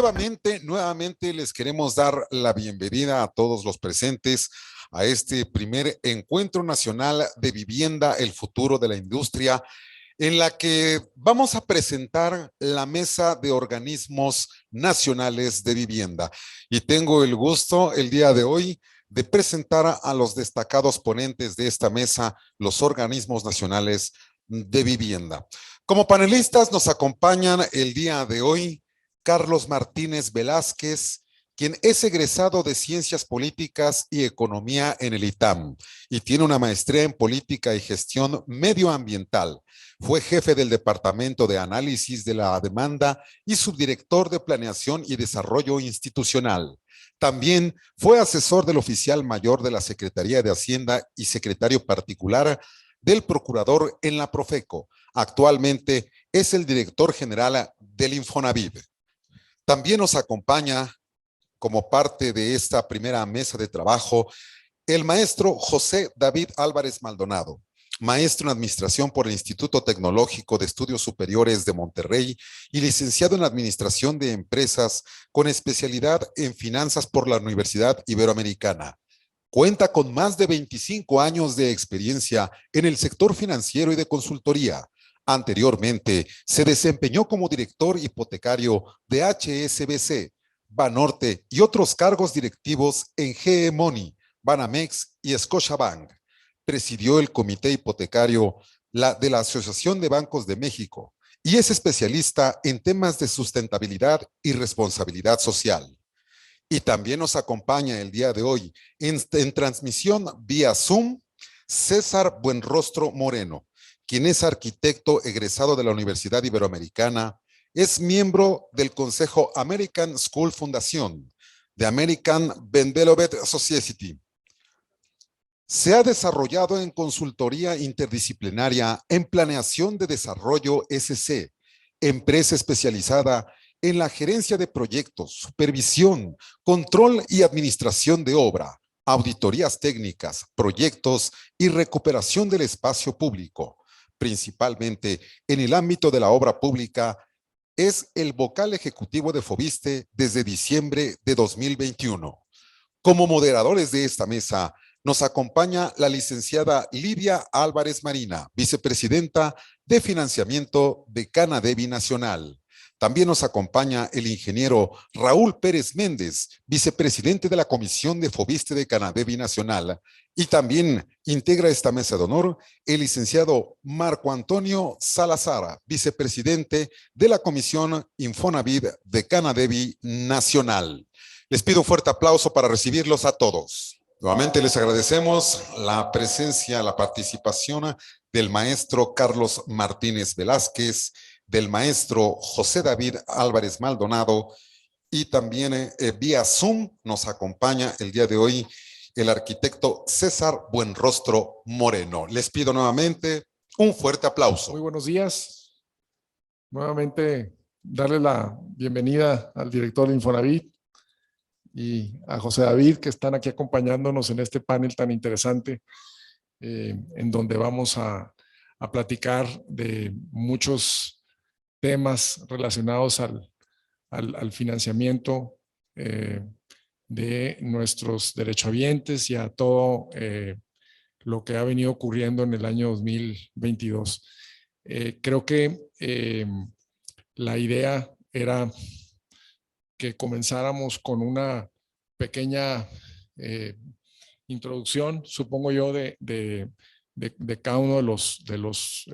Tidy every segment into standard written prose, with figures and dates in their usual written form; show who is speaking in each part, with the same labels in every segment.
Speaker 1: Nuevamente les queremos dar la bienvenida a todos los presentes a este primer Encuentro Nacional de Vivienda, el futuro de la industria, en la que vamos a presentar la mesa de organismos nacionales de vivienda. Y tengo el gusto el día de hoy de presentar a los destacados ponentes de esta mesa, los organismos nacionales de vivienda. Como panelistas nos acompañan el día de hoy Carlos Martínez Velázquez, quien es egresado de Ciencias Políticas y Economía en el ITAM y tiene una maestría en Política y Gestión Medioambiental. Fue jefe del Departamento de Análisis de la Demanda y subdirector de Planeación y Desarrollo Institucional. También fue asesor del oficial mayor de la Secretaría de Hacienda y secretario particular del procurador en la Profeco. Actualmente es el director general del Infonavit. También nos acompaña como parte de esta primera mesa de trabajo el maestro José David Álvarez Maldonado, maestro en Administración por el Instituto Tecnológico de Estudios Superiores de Monterrey y licenciado en Administración de Empresas con especialidad en Finanzas por la Universidad Iberoamericana. Cuenta con más de 25 años de experiencia en el sector financiero y de consultoría. Anteriormente, se desempeñó como director hipotecario de HSBC, Banorte y otros cargos directivos en GE Money, Banamex y Scotiabank. Presidió el Comité Hipotecario de la Asociación de Bancos de México y es especialista en temas de sustentabilidad y responsabilidad social. Y también nos acompaña el día de hoy en transmisión vía Zoom César Buenrostro Moreno, quien es arquitecto egresado de la Universidad Iberoamericana, es miembro del Consejo American School Fundación, de American Bendelovet Society. Se ha desarrollado en consultoría interdisciplinaria en planeación de desarrollo SC, empresa especializada en la gerencia de proyectos, supervisión, control y administración de obra, auditorías técnicas, proyectos y recuperación del espacio público, principalmente en el ámbito de la obra pública. Es el vocal ejecutivo de Foviste desde diciembre de 2021. Como moderadores de esta mesa, nos acompaña la licenciada Lidia Álvarez Marina, vicepresidenta de financiamiento de Canadevi Nacional. También nos acompaña el ingeniero Raúl Pérez Méndez, vicepresidente de la Comisión de Foviste de Canadevi Nacional. Y también integra esta mesa de honor el licenciado Marco Antonio Salazar, vicepresidente de la Comisión Infonavit de Canadevi Nacional. Les pido un fuerte aplauso para recibirlos a todos. Nuevamente les agradecemos la presencia, la participación del maestro Carlos Martínez Velázquez, del maestro José David Álvarez Maldonado y también vía Zoom nos acompaña el día de hoy el arquitecto César Buenrostro Moreno. Les pido nuevamente un fuerte aplauso.
Speaker 2: Muy buenos días. Nuevamente darle la bienvenida al director de Infonavit y a José David, que están aquí acompañándonos en este panel tan interesante, en donde vamos a platicar de muchos temas relacionados al financiamiento de nuestros derechohabientes y a todo lo que ha venido ocurriendo en el año 2022. Creo que la idea era que comenzáramos con una pequeña introducción, supongo yo, de cada uno de los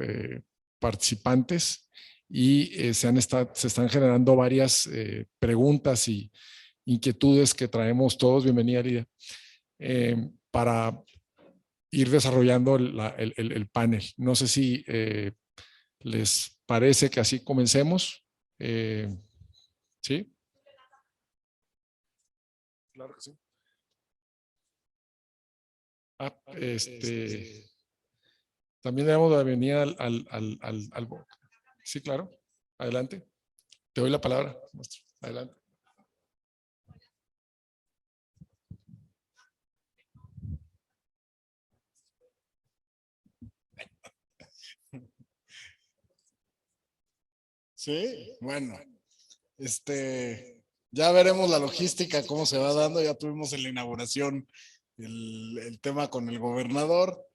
Speaker 2: participantes y se están generando varias preguntas y inquietudes que traemos todos. Bienvenida, Lidia, para ir desarrollando el panel. No sé si les parece que así comencemos. ¿Sí? Claro que sí. También le damos la bienvenida al... Sí, claro. Adelante. Te doy la palabra, maestro. Adelante. Sí, bueno,
Speaker 3: Ya veremos la logística, cómo se va dando. Ya tuvimos en la inauguración el tema con el gobernador.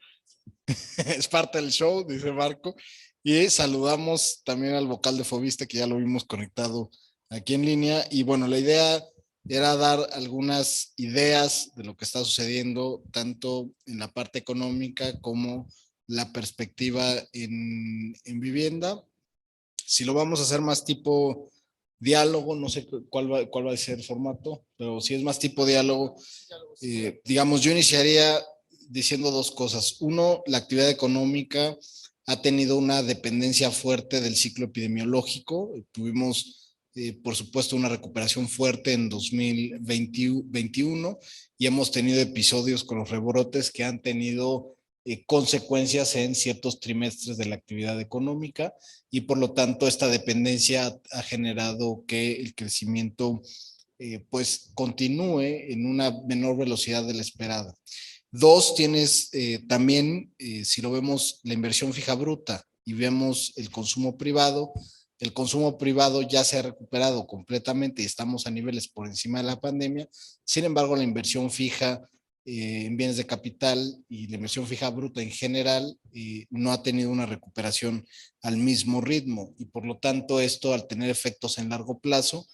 Speaker 3: Es parte del show, dice Marco. Y saludamos también al vocal de Fobiste, que ya lo vimos conectado aquí en línea. Y bueno, la idea era dar algunas ideas de lo que está sucediendo, tanto en la parte económica como la perspectiva en vivienda. Si lo vamos a hacer más tipo diálogo, no sé cuál va a ser el formato, pero si es más tipo diálogo, digamos, yo iniciaría diciendo dos cosas. Uno, la actividad económica ha tenido una dependencia fuerte del ciclo epidemiológico. Tuvimos, por supuesto, una recuperación fuerte en 2021 y hemos tenido episodios con los rebrotes que han tenido consecuencias en ciertos trimestres de la actividad económica y por lo tanto esta dependencia ha generado que el crecimiento pues continúe en una menor velocidad de la esperada. Dos, tienes también, si lo vemos, la inversión fija bruta y vemos el consumo privado ya se ha recuperado completamente y estamos a niveles por encima de la pandemia. Sin embargo, la inversión fija en bienes de capital y la inversión fija bruta en general no ha tenido una recuperación al mismo ritmo y por lo tanto esto al tener efectos en largo plazo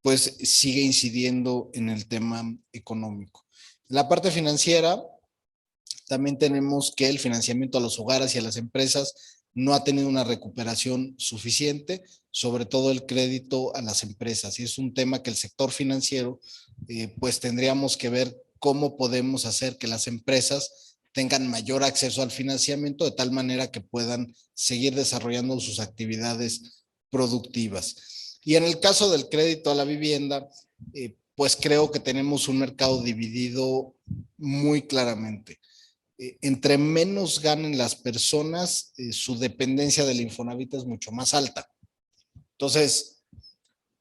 Speaker 3: pues sigue incidiendo en el tema económico. En la parte financiera, también tenemos que el financiamiento a los hogares y a las empresas no ha tenido una recuperación suficiente, sobre todo el crédito a las empresas. Y es un tema que el sector financiero, pues tendríamos que ver cómo podemos hacer que las empresas tengan mayor acceso al financiamiento de tal manera que puedan seguir desarrollando sus actividades productivas. Y en el caso del crédito a la vivienda, pues creo que tenemos un mercado dividido muy claramente. Entre menos ganen las personas, su dependencia del Infonavit es mucho más alta. Entonces,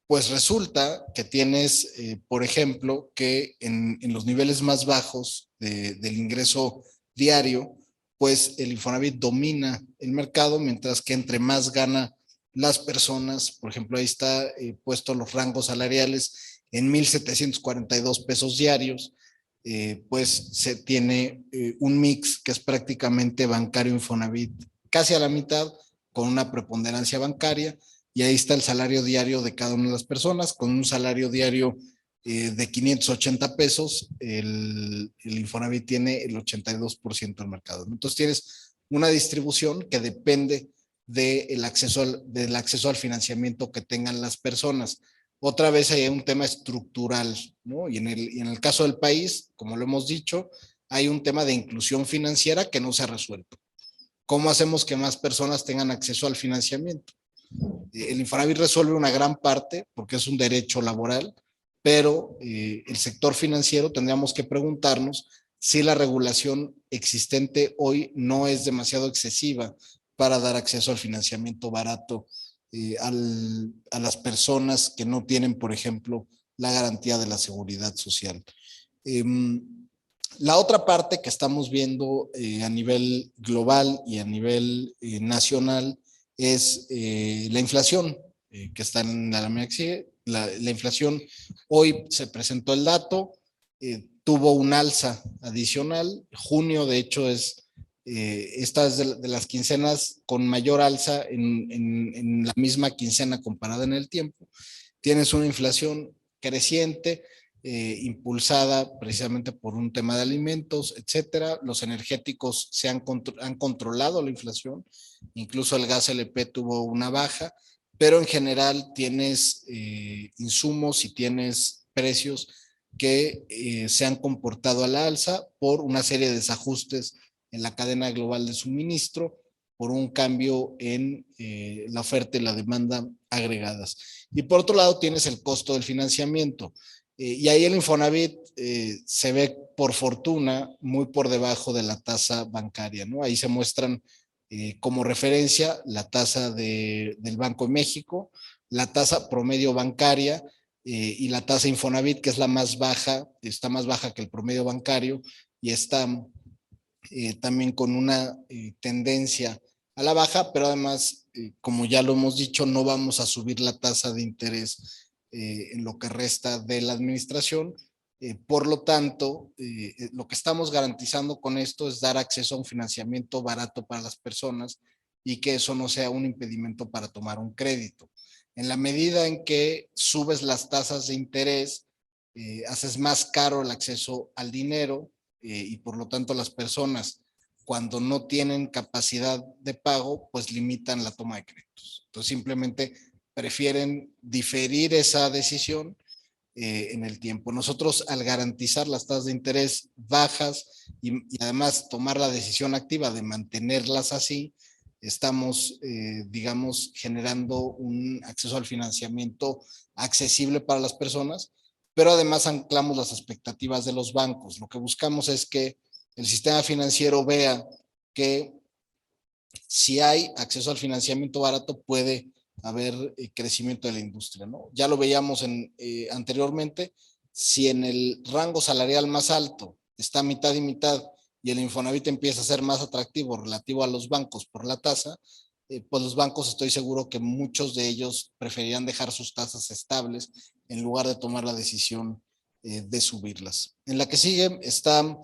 Speaker 3: pues resulta que tienes, por ejemplo, que en los niveles más bajos del ingreso diario, pues el Infonavit domina el mercado, mientras que entre más gana las personas, por ejemplo, ahí está puesto los rangos salariales en 1,742 pesos diarios, pues se tiene un mix que es prácticamente bancario Infonavit, casi a la mitad, con una preponderancia bancaria, y ahí está el salario diario de cada una de las personas, con un salario diario de 580 pesos, el Infonavit tiene el 82% del mercado. Entonces tienes una distribución que depende del acceso al financiamiento que tengan las personas. Otra vez hay un tema estructural, ¿no? Y en el caso del país, como lo hemos dicho, hay un tema de inclusión financiera que no se ha resuelto. ¿Cómo hacemos que más personas tengan acceso al financiamiento? El Infonavit resuelve una gran parte porque es un derecho laboral, pero el sector financiero tendríamos que preguntarnos si la regulación existente hoy no es demasiado excesiva para dar acceso al financiamiento barato a las personas que no tienen, por ejemplo, la garantía de la seguridad social. La otra parte que estamos viendo a nivel global y a nivel nacional es la inflación, que está en la MEXI. La inflación, hoy se presentó el dato, tuvo un alza adicional. Junio, de hecho, esta es de las quincenas con mayor alza en la misma quincena comparada en el tiempo. Tienes una inflación creciente, impulsada precisamente por un tema de alimentos, etcétera. Los energéticos han controlado la inflación, incluso el gas LP tuvo una baja, pero en general tienes insumos y tienes precios que se han comportado a la alza por una serie de desajustes en la cadena global de suministro, por un cambio en la oferta y la demanda agregadas. Y por otro lado tienes el costo del financiamiento. Y ahí el Infonavit se ve, por fortuna, muy por debajo de la tasa bancaria, ¿no? Ahí se muestran como referencia la tasa del Banco de México, la tasa promedio bancaria y la tasa Infonavit, que es la más baja, está más baja que el promedio bancario y está también con una tendencia a la baja, pero además, como ya lo hemos dicho, no vamos a subir la tasa de interés en lo que resta de la administración. Por lo tanto, lo que estamos garantizando con esto es dar acceso a un financiamiento barato para las personas y que eso no sea un impedimento para tomar un crédito. En la medida en que subes las tasas de interés, haces más caro el acceso al dinero y por lo tanto las personas, cuando no tienen capacidad de pago, pues limitan la toma de créditos. Entonces simplemente prefieren diferir esa decisión en el tiempo. Nosotros, al garantizar las tasas de interés bajas y además tomar la decisión activa de mantenerlas así, estamos, digamos, generando un acceso al financiamiento accesible para las personas, pero además anclamos las expectativas de los bancos. Lo que buscamos es que el sistema financiero vea que si hay acceso al financiamiento barato, puede haber crecimiento de la industria, ¿no? Ya lo veíamos anteriormente, si en el rango salarial más alto está mitad y mitad y el Infonavit empieza a ser más atractivo relativo a los bancos por la tasa, pues los bancos estoy seguro que muchos de ellos preferirían dejar sus tasas estables en lugar de tomar la decisión de subirlas. En la que sigue está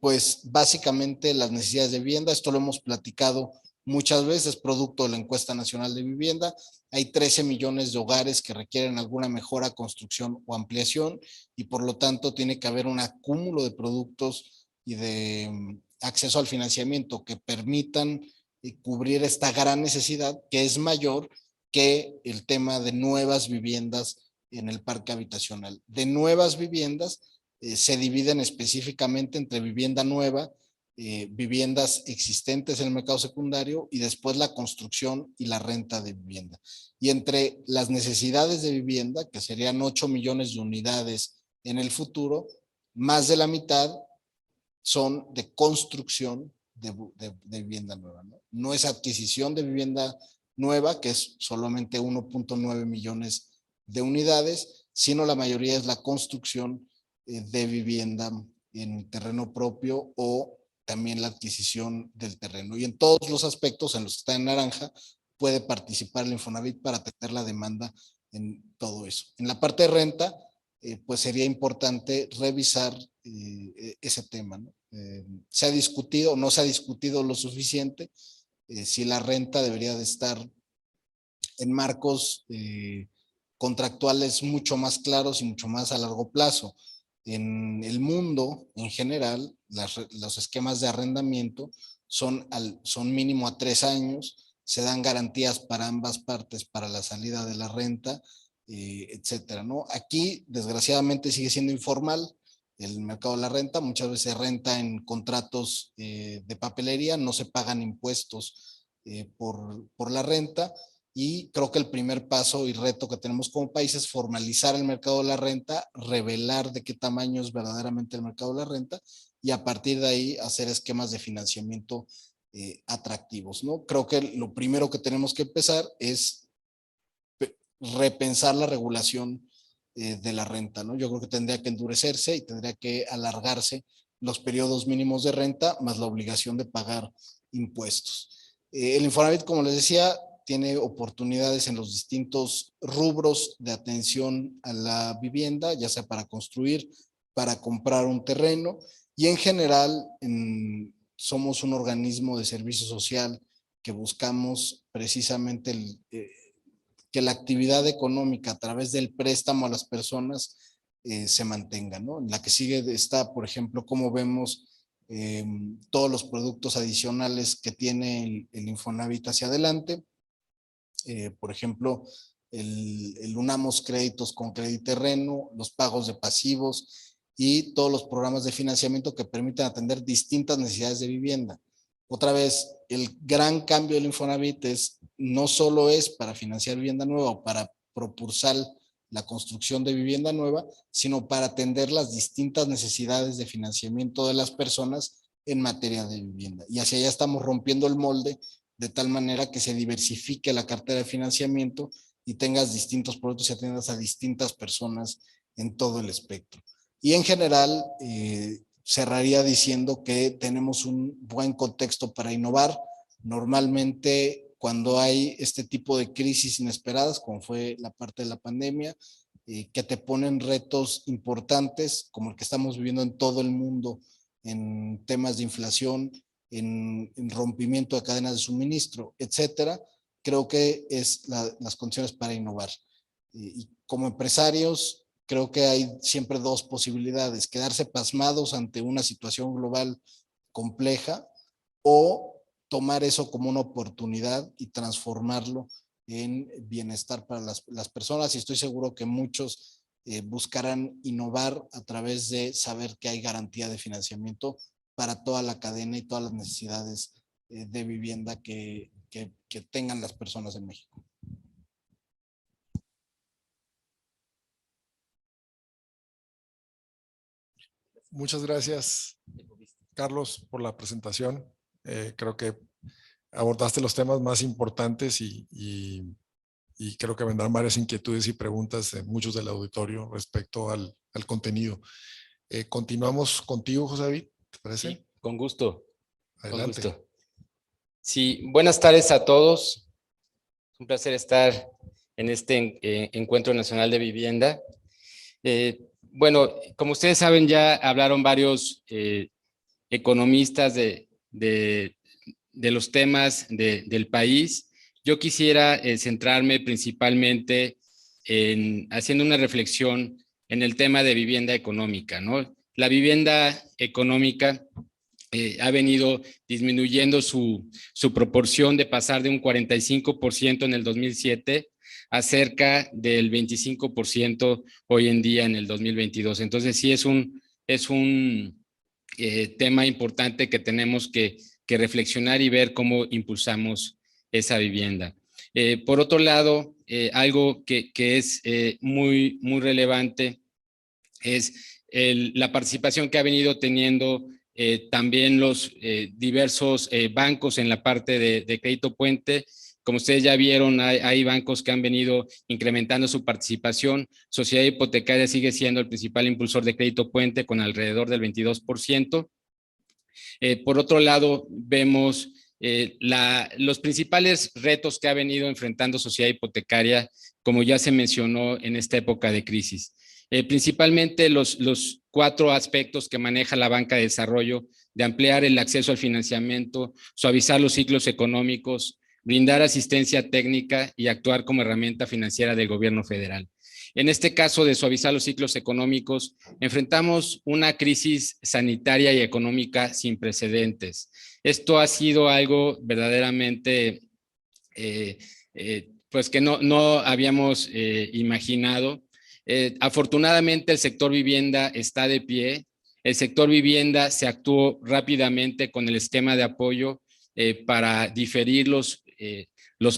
Speaker 3: pues básicamente las necesidades de vivienda. Esto lo hemos platicado muchas veces, producto de la encuesta nacional de vivienda. Hay 13 millones de hogares que requieren alguna mejora, construcción o ampliación y por lo tanto tiene que haber un acúmulo de productos y de acceso al financiamiento que permitan cubrir esta gran necesidad, que es mayor que el tema de nuevas viviendas en el parque habitacional. De nuevas viviendas se dividen específicamente entre vivienda nueva, viviendas existentes en el mercado secundario y después la construcción y la renta de vivienda. Y entre las necesidades de vivienda, que serían 8 millones de unidades en el futuro, más de la mitad son de construcción de vivienda nueva, ¿no? No es adquisición de vivienda nueva, que es solamente 1.9 millones de unidades, sino la mayoría es la construcción de vivienda en terreno propio o también la adquisición del terreno. Y en todos los aspectos en los que está en naranja puede participar el Infonavit para atender la demanda en todo eso. En la parte de renta, pues sería importante revisar ese tema, ¿no? Se ha discutido, no se ha discutido lo suficiente si la renta debería de estar en marcos contractuales mucho más claros y mucho más a largo plazo. En el mundo, en general, los esquemas de arrendamiento son mínimo a 3 años, se dan garantías para ambas partes para la salida de la renta, etcétera, ¿no? Aquí, desgraciadamente, sigue siendo informal el mercado de la renta, muchas veces se renta en contratos de papelería, no se pagan impuestos por la renta, y creo que el primer paso y reto que tenemos como país es formalizar el mercado de la renta, revelar de qué tamaño es verdaderamente el mercado de la renta y a partir de ahí hacer esquemas de financiamiento atractivos, ¿no? Creo que lo primero que tenemos que empezar es repensar la regulación de la renta, ¿no? Yo creo que tendría que endurecerse y tendría que alargarse los periodos mínimos de renta más la obligación de pagar impuestos. El Infonavit, como les decía, tiene oportunidades en los distintos rubros de atención a la vivienda, ya sea para construir, para comprar un terreno y en general somos un organismo de servicio social que buscamos precisamente que la actividad económica a través del préstamo a las personas se mantenga, ¿no? En la que sigue está, por ejemplo, cómo vemos todos los productos adicionales que tiene el Infonavit hacia adelante. Por ejemplo, el Unamos Créditos con Crediterreno, los pagos de pasivos y todos los programas de financiamiento que permiten atender distintas necesidades de vivienda. Otra vez, el gran cambio del Infonavit no solo es para financiar vivienda nueva o para propulsar la construcción de vivienda nueva, sino para atender las distintas necesidades de financiamiento de las personas en materia de vivienda. Y hacia allá estamos rompiendo el molde de tal manera que se diversifique la cartera de financiamiento y tengas distintos productos y atiendas a distintas personas en todo el espectro. Y en general, cerraría diciendo que tenemos un buen contexto para innovar. Normalmente, cuando hay este tipo de crisis inesperadas, como fue la parte de la pandemia, que te ponen retos importantes, como el que estamos viviendo en todo el mundo, en temas de inflación, en rompimiento de cadenas de suministro, etcétera. Creo que es las condiciones para innovar. Y como empresarios, creo que hay siempre dos posibilidades: quedarse pasmados ante una situación global compleja o tomar eso como una oportunidad y transformarlo en bienestar para las personas. Y estoy seguro que muchos buscarán innovar a través de saber que hay garantía de financiamiento para toda la cadena y todas las necesidades de vivienda que tengan las personas en México.
Speaker 2: Muchas gracias, Carlos, por la presentación. Creo que abordaste los temas más importantes y creo que vendrán varias inquietudes y preguntas de muchos del auditorio respecto al contenido. Continuamos contigo, José David, ¿te parece?
Speaker 4: Sí, con gusto.
Speaker 2: Adelante.
Speaker 4: Con gusto. Sí, buenas tardes a todos. Es un placer estar en este Encuentro Nacional de Vivienda. Bueno, como ustedes saben, ya hablaron varios economistas de los temas del país. Yo quisiera centrarme principalmente en haciendo una reflexión en el tema de vivienda económica, ¿no? La vivienda económica ha venido disminuyendo su proporción de pasar de un 45% en el 2007 a cerca del 25% hoy en día en el 2022. Entonces sí es un tema importante que tenemos que reflexionar y ver cómo impulsamos esa vivienda. Por otro lado, algo que es muy relevante es la participación que ha venido teniendo también los diversos bancos en la parte de crédito puente. Como ustedes ya vieron, hay bancos que han venido incrementando su participación. Sociedad Hipotecaria sigue siendo el principal impulsor de crédito puente con alrededor del 22%. Por otro lado, vemos los principales retos que ha venido enfrentando Sociedad Hipotecaria, como ya se mencionó en esta época de crisis. Principalmente los 4 aspectos que maneja la banca de desarrollo: de ampliar el acceso al financiamiento, suavizar los ciclos económicos, brindar asistencia técnica y actuar como herramienta financiera del gobierno federal. En este caso de suavizar los ciclos económicos, enfrentamos una crisis sanitaria y económica sin precedentes. Esto ha sido algo verdaderamente pues que no habíamos imaginado. Afortunadamente el sector vivienda está de pie. El sector vivienda se actuó rápidamente con el esquema de apoyo para diferir los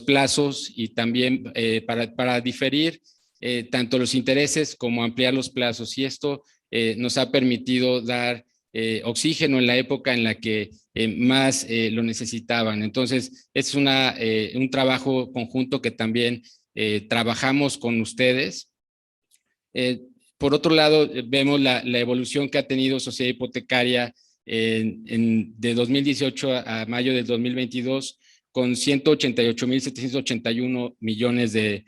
Speaker 4: plazos y también para diferir tanto los intereses como ampliar los plazos. Y esto nos ha permitido dar oxígeno en la época en la que más lo necesitaban. Entonces, es un trabajo conjunto que también trabajamos con ustedes. Por otro lado, vemos la evolución que ha tenido Sociedad Hipotecaria de 2018 a mayo del 2022, con 188,781 millones de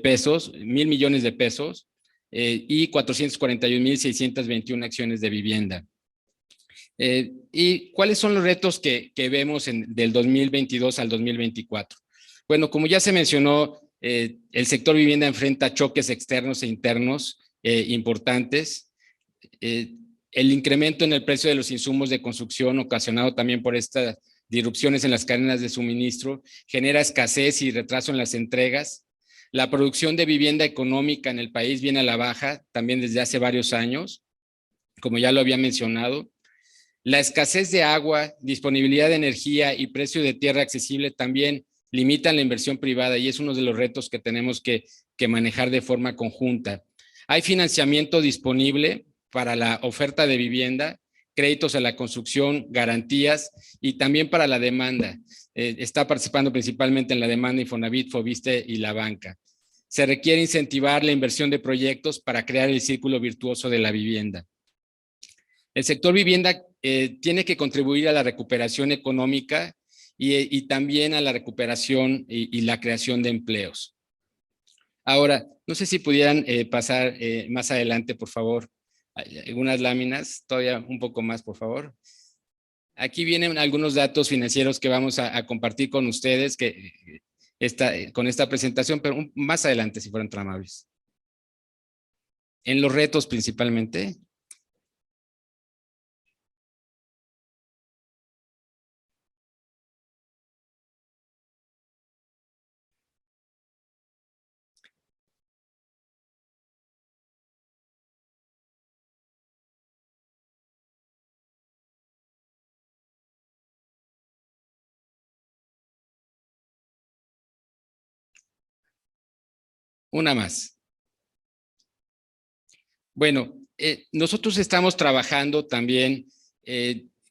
Speaker 4: pesos, 1,000 millones de pesos, y 441,621 acciones de vivienda. ¿Y cuáles son los retos que vemos del 2022 al 2024? Bueno, como ya se mencionó, el sector vivienda enfrenta choques externos e internos importantes. El incremento en el precio de los insumos de construcción, ocasionado también por estas disrupciones en las cadenas de suministro, genera escasez y retraso en las entregas. La producción de vivienda económica en el país viene a la baja también desde hace varios años, como ya lo había mencionado. La escasez de agua, disponibilidad de energía y precio de tierra accesible también limitan la inversión privada, y es uno de los retos que tenemos que manejar de forma conjunta. Hay financiamiento disponible para la oferta de vivienda, créditos a la construcción, garantías y también para la demanda. Está participando principalmente en la demanda Infonavit, Foviste y la banca. Se requiere incentivar la inversión de proyectos para crear el círculo virtuoso de la vivienda. El sector vivienda tiene que contribuir a la recuperación económica y también a la recuperación y la creación de empleos. Ahora, no sé si pudieran pasar más adelante, por favor, algunas láminas, todavía un poco más, por favor. Aquí vienen algunos datos financieros que vamos a compartir con ustedes con esta presentación, pero más adelante, si fueran tan amables. En los retos principalmente. Una más. Bueno, nosotros estamos trabajando también,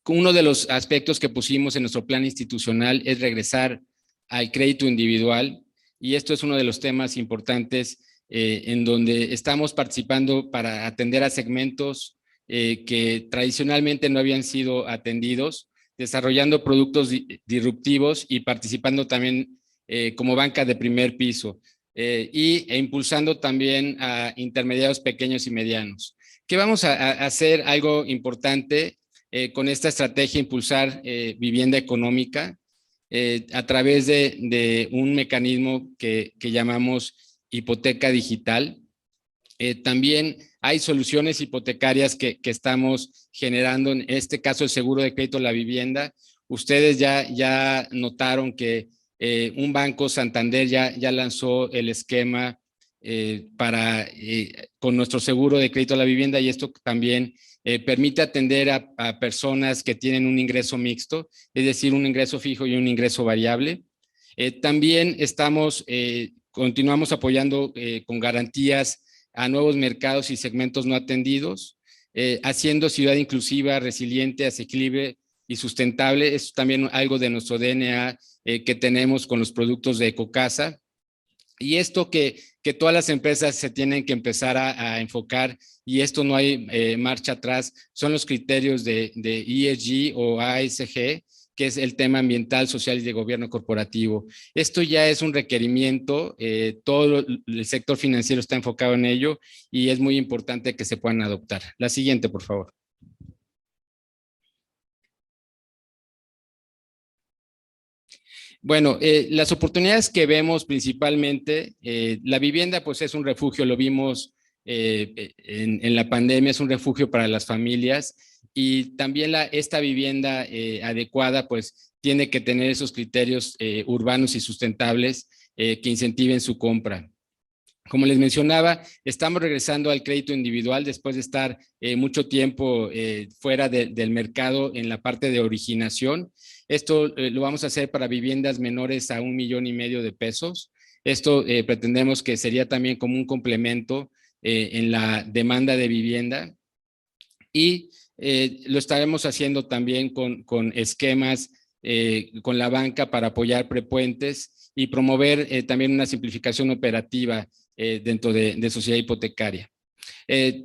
Speaker 4: uno de los aspectos que pusimos en nuestro plan institucional es regresar al crédito individual, y esto es uno de los temas importantes en donde estamos participando para atender a segmentos que tradicionalmente no habían sido atendidos, desarrollando productos disruptivos y participando también como banca de primer piso. E impulsando también a intermediarios pequeños y medianos. ¿Qué vamos a hacer? Algo importante con esta estrategia, impulsar vivienda económica a través de un mecanismo que llamamos hipoteca digital. También hay soluciones hipotecarias que estamos generando, en este caso el seguro de crédito a la vivienda. Ustedes ya notaron que un banco, Santander, ya lanzó el esquema con nuestro seguro de crédito a la vivienda, y esto también permite atender a personas que tienen un ingreso mixto, es decir, un ingreso fijo y un ingreso variable. También continuamos apoyando con garantías a nuevos mercados y segmentos no atendidos, haciendo ciudad inclusiva, resiliente, asequible y sustentable. Es también algo de nuestro DNA que tenemos con los productos de Ecocasa. Y esto que todas las empresas se tienen que empezar a enfocar, y esto no hay marcha atrás, son los criterios de ESG o ASG, que es el tema ambiental, social y de gobierno corporativo. Esto ya es un requerimiento, todo el sector financiero está enfocado en ello y es muy importante que se puedan adoptar. La siguiente, por favor. Bueno, las oportunidades que vemos principalmente, la vivienda pues es un refugio, lo vimos en la pandemia, es un refugio para las familias, y también esta vivienda adecuada pues tiene que tener esos criterios urbanos y sustentables que incentiven su compra. Como les mencionaba, estamos regresando al crédito individual después de estar mucho tiempo fuera del mercado en la parte de originación. Esto lo vamos a hacer para viviendas menores a $1,5 millones de pesos. Esto pretendemos que sería también como un complemento en la demanda de vivienda, y lo estaremos haciendo también con esquemas con la banca para apoyar prepuentes y promover también una simplificación operativa dentro de sociedad hipotecaria.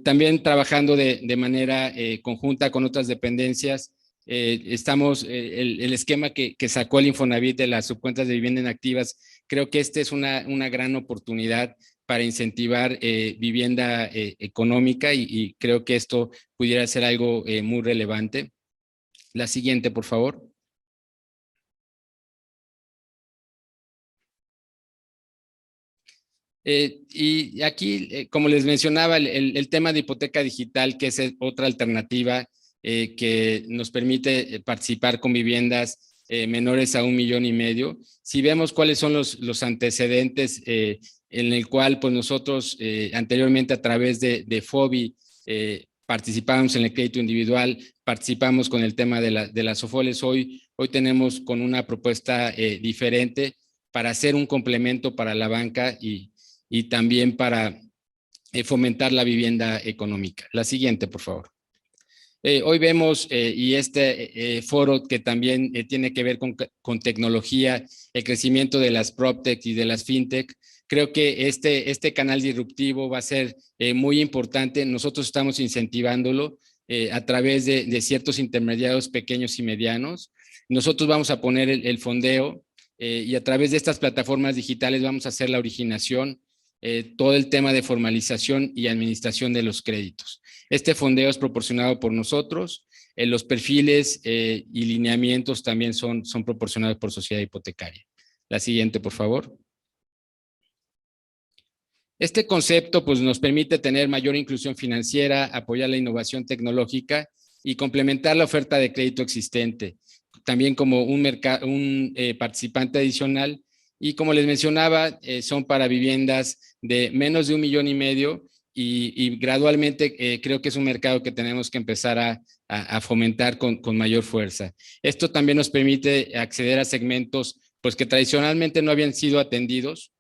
Speaker 4: También trabajando de manera conjunta con otras dependencias, el esquema que sacó el Infonavit de las subcuentas de vivienda inactivas, creo que esta es una gran oportunidad para incentivar vivienda económica, y creo que esto pudiera ser algo muy relevante. La siguiente, por favor. Y aquí, como les mencionaba, el tema de hipoteca digital, que es otra alternativa que nos permite participar con viviendas menores a $1,5 millones. Si vemos cuáles son los antecedentes en el cual pues nosotros anteriormente a través de FOBI participábamos en el crédito individual, participamos con el tema de las SOFOLES, hoy tenemos con una propuesta diferente para hacer un complemento para la banca y también para fomentar la vivienda económica. La siguiente, por favor. Hoy vemos, y este foro que también tiene que ver con tecnología, el crecimiento de las PropTech y de las FinTech, creo que este canal disruptivo va a ser muy importante. Nosotros estamos incentivándolo a través de ciertos intermediarios pequeños y medianos. Nosotros vamos a poner el fondeo y a través de estas plataformas digitales vamos a hacer la originación, todo el tema de formalización y administración de los créditos. Este fondeo es proporcionado por nosotros. Los perfiles y lineamientos también son proporcionados por Sociedad Hipotecaria. La siguiente, por favor. Este concepto pues, nos permite tener mayor inclusión financiera, apoyar la innovación tecnológica y complementar la oferta de crédito existente, también como un participante adicional. Y como les mencionaba, son para viviendas de menos de 1,5 millones y gradualmente creo que es un mercado que tenemos que empezar a fomentar con mayor fuerza. Esto también nos permite acceder a segmentos pues, que tradicionalmente no habían sido atendidos.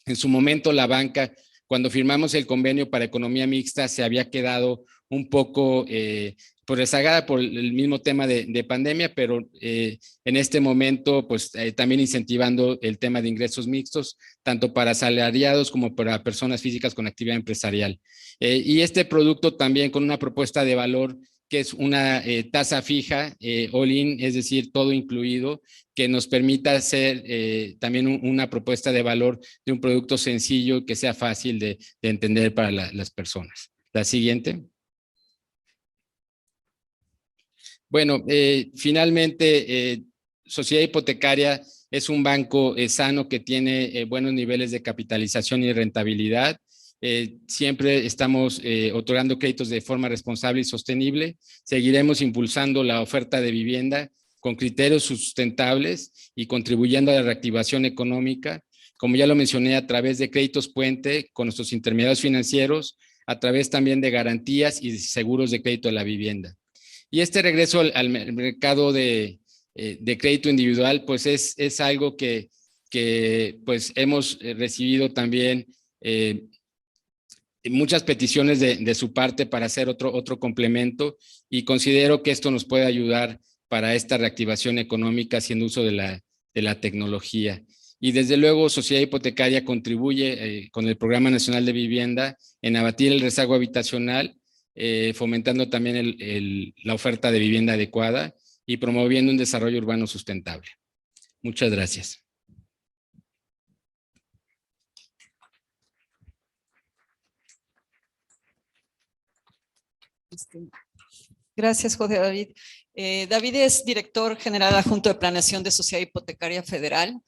Speaker 4: En su momento la banca, cuando firmamos el convenio para economía mixta, se había quedado un poco pues rezagada por el mismo tema de pandemia, pero en este momento pues también incentivando el tema de ingresos mixtos, tanto para asalariados como para personas físicas con actividad empresarial. Y este producto también con una propuesta de valor que es una tasa fija, all-in, es decir, todo incluido, que nos permita hacer también una propuesta de valor de un producto sencillo que sea fácil de entender para las personas. La siguiente. Bueno, finalmente, Sociedad Hipotecaria es un banco sano que tiene buenos niveles de capitalización y rentabilidad. Siempre estamos otorgando créditos de forma responsable y sostenible. Seguiremos impulsando la oferta de vivienda con criterios sustentables y contribuyendo a la reactivación económica, como ya lo mencioné, a través de créditos puente con nuestros intermediarios financieros, a través también de garantías y seguros de crédito de la vivienda. Y este regreso al mercado de crédito individual, pues es algo que pues hemos recibido también muchas peticiones de su parte para hacer otro complemento, y considero que esto nos puede ayudar para esta reactivación económica haciendo uso de la tecnología. Y desde luego Sociedad Hipotecaria contribuye con el Programa Nacional de Vivienda en abatir el rezago habitacional, fomentando también la oferta de vivienda adecuada y promoviendo un desarrollo urbano sustentable. Muchas gracias.
Speaker 5: Gracias, José David. David es director general adjunto de planeación de Sociedad Hipotecaria Federal,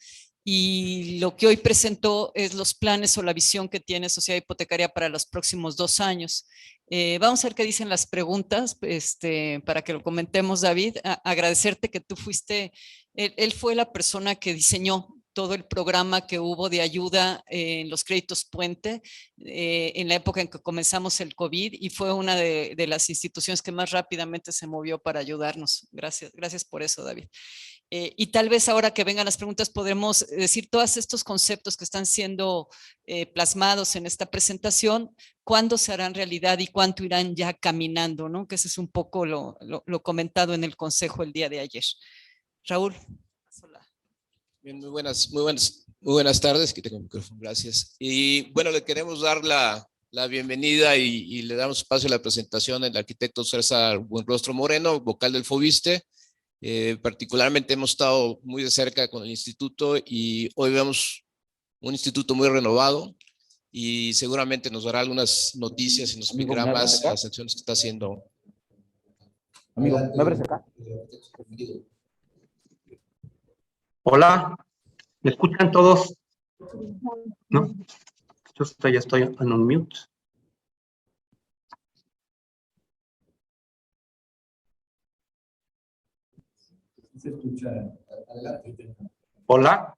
Speaker 5: y lo que hoy presentó es los planes o la visión que tiene Sociedad Hipotecaria para los próximos 2 años. Vamos a ver qué dicen las preguntas para que lo comentemos, David. Agradecerte que tú fuiste, él fue la persona que diseñó todo el programa que hubo de ayuda en los créditos puente en la época en que comenzamos el COVID, y fue una de las instituciones que más rápidamente se movió para ayudarnos. Gracias por eso, David. Y tal vez ahora que vengan las preguntas podremos decir todos estos conceptos que están siendo plasmados en esta presentación, cuándo se harán realidad y cuánto irán ya caminando, ¿no? Que ese es un poco lo comentado en el consejo el día de ayer. Raúl.
Speaker 6: Bien, muy buenas tardes. Aquí tengo el micrófono, gracias. Y bueno, le queremos dar la bienvenida y le damos espacio a la presentación del arquitecto César Buenrostro Moreno, vocal del FOBISTE. Particularmente hemos estado muy de cerca con el instituto y hoy vemos un instituto muy renovado y seguramente nos dará algunas noticias y nos explicará más las acciones que está haciendo.
Speaker 7: Amigo, ¿me abres acá? Hola, ¿me escuchan todos? ¿No? Yo ya estoy en un mute. Se escucha. Adelante. Hola.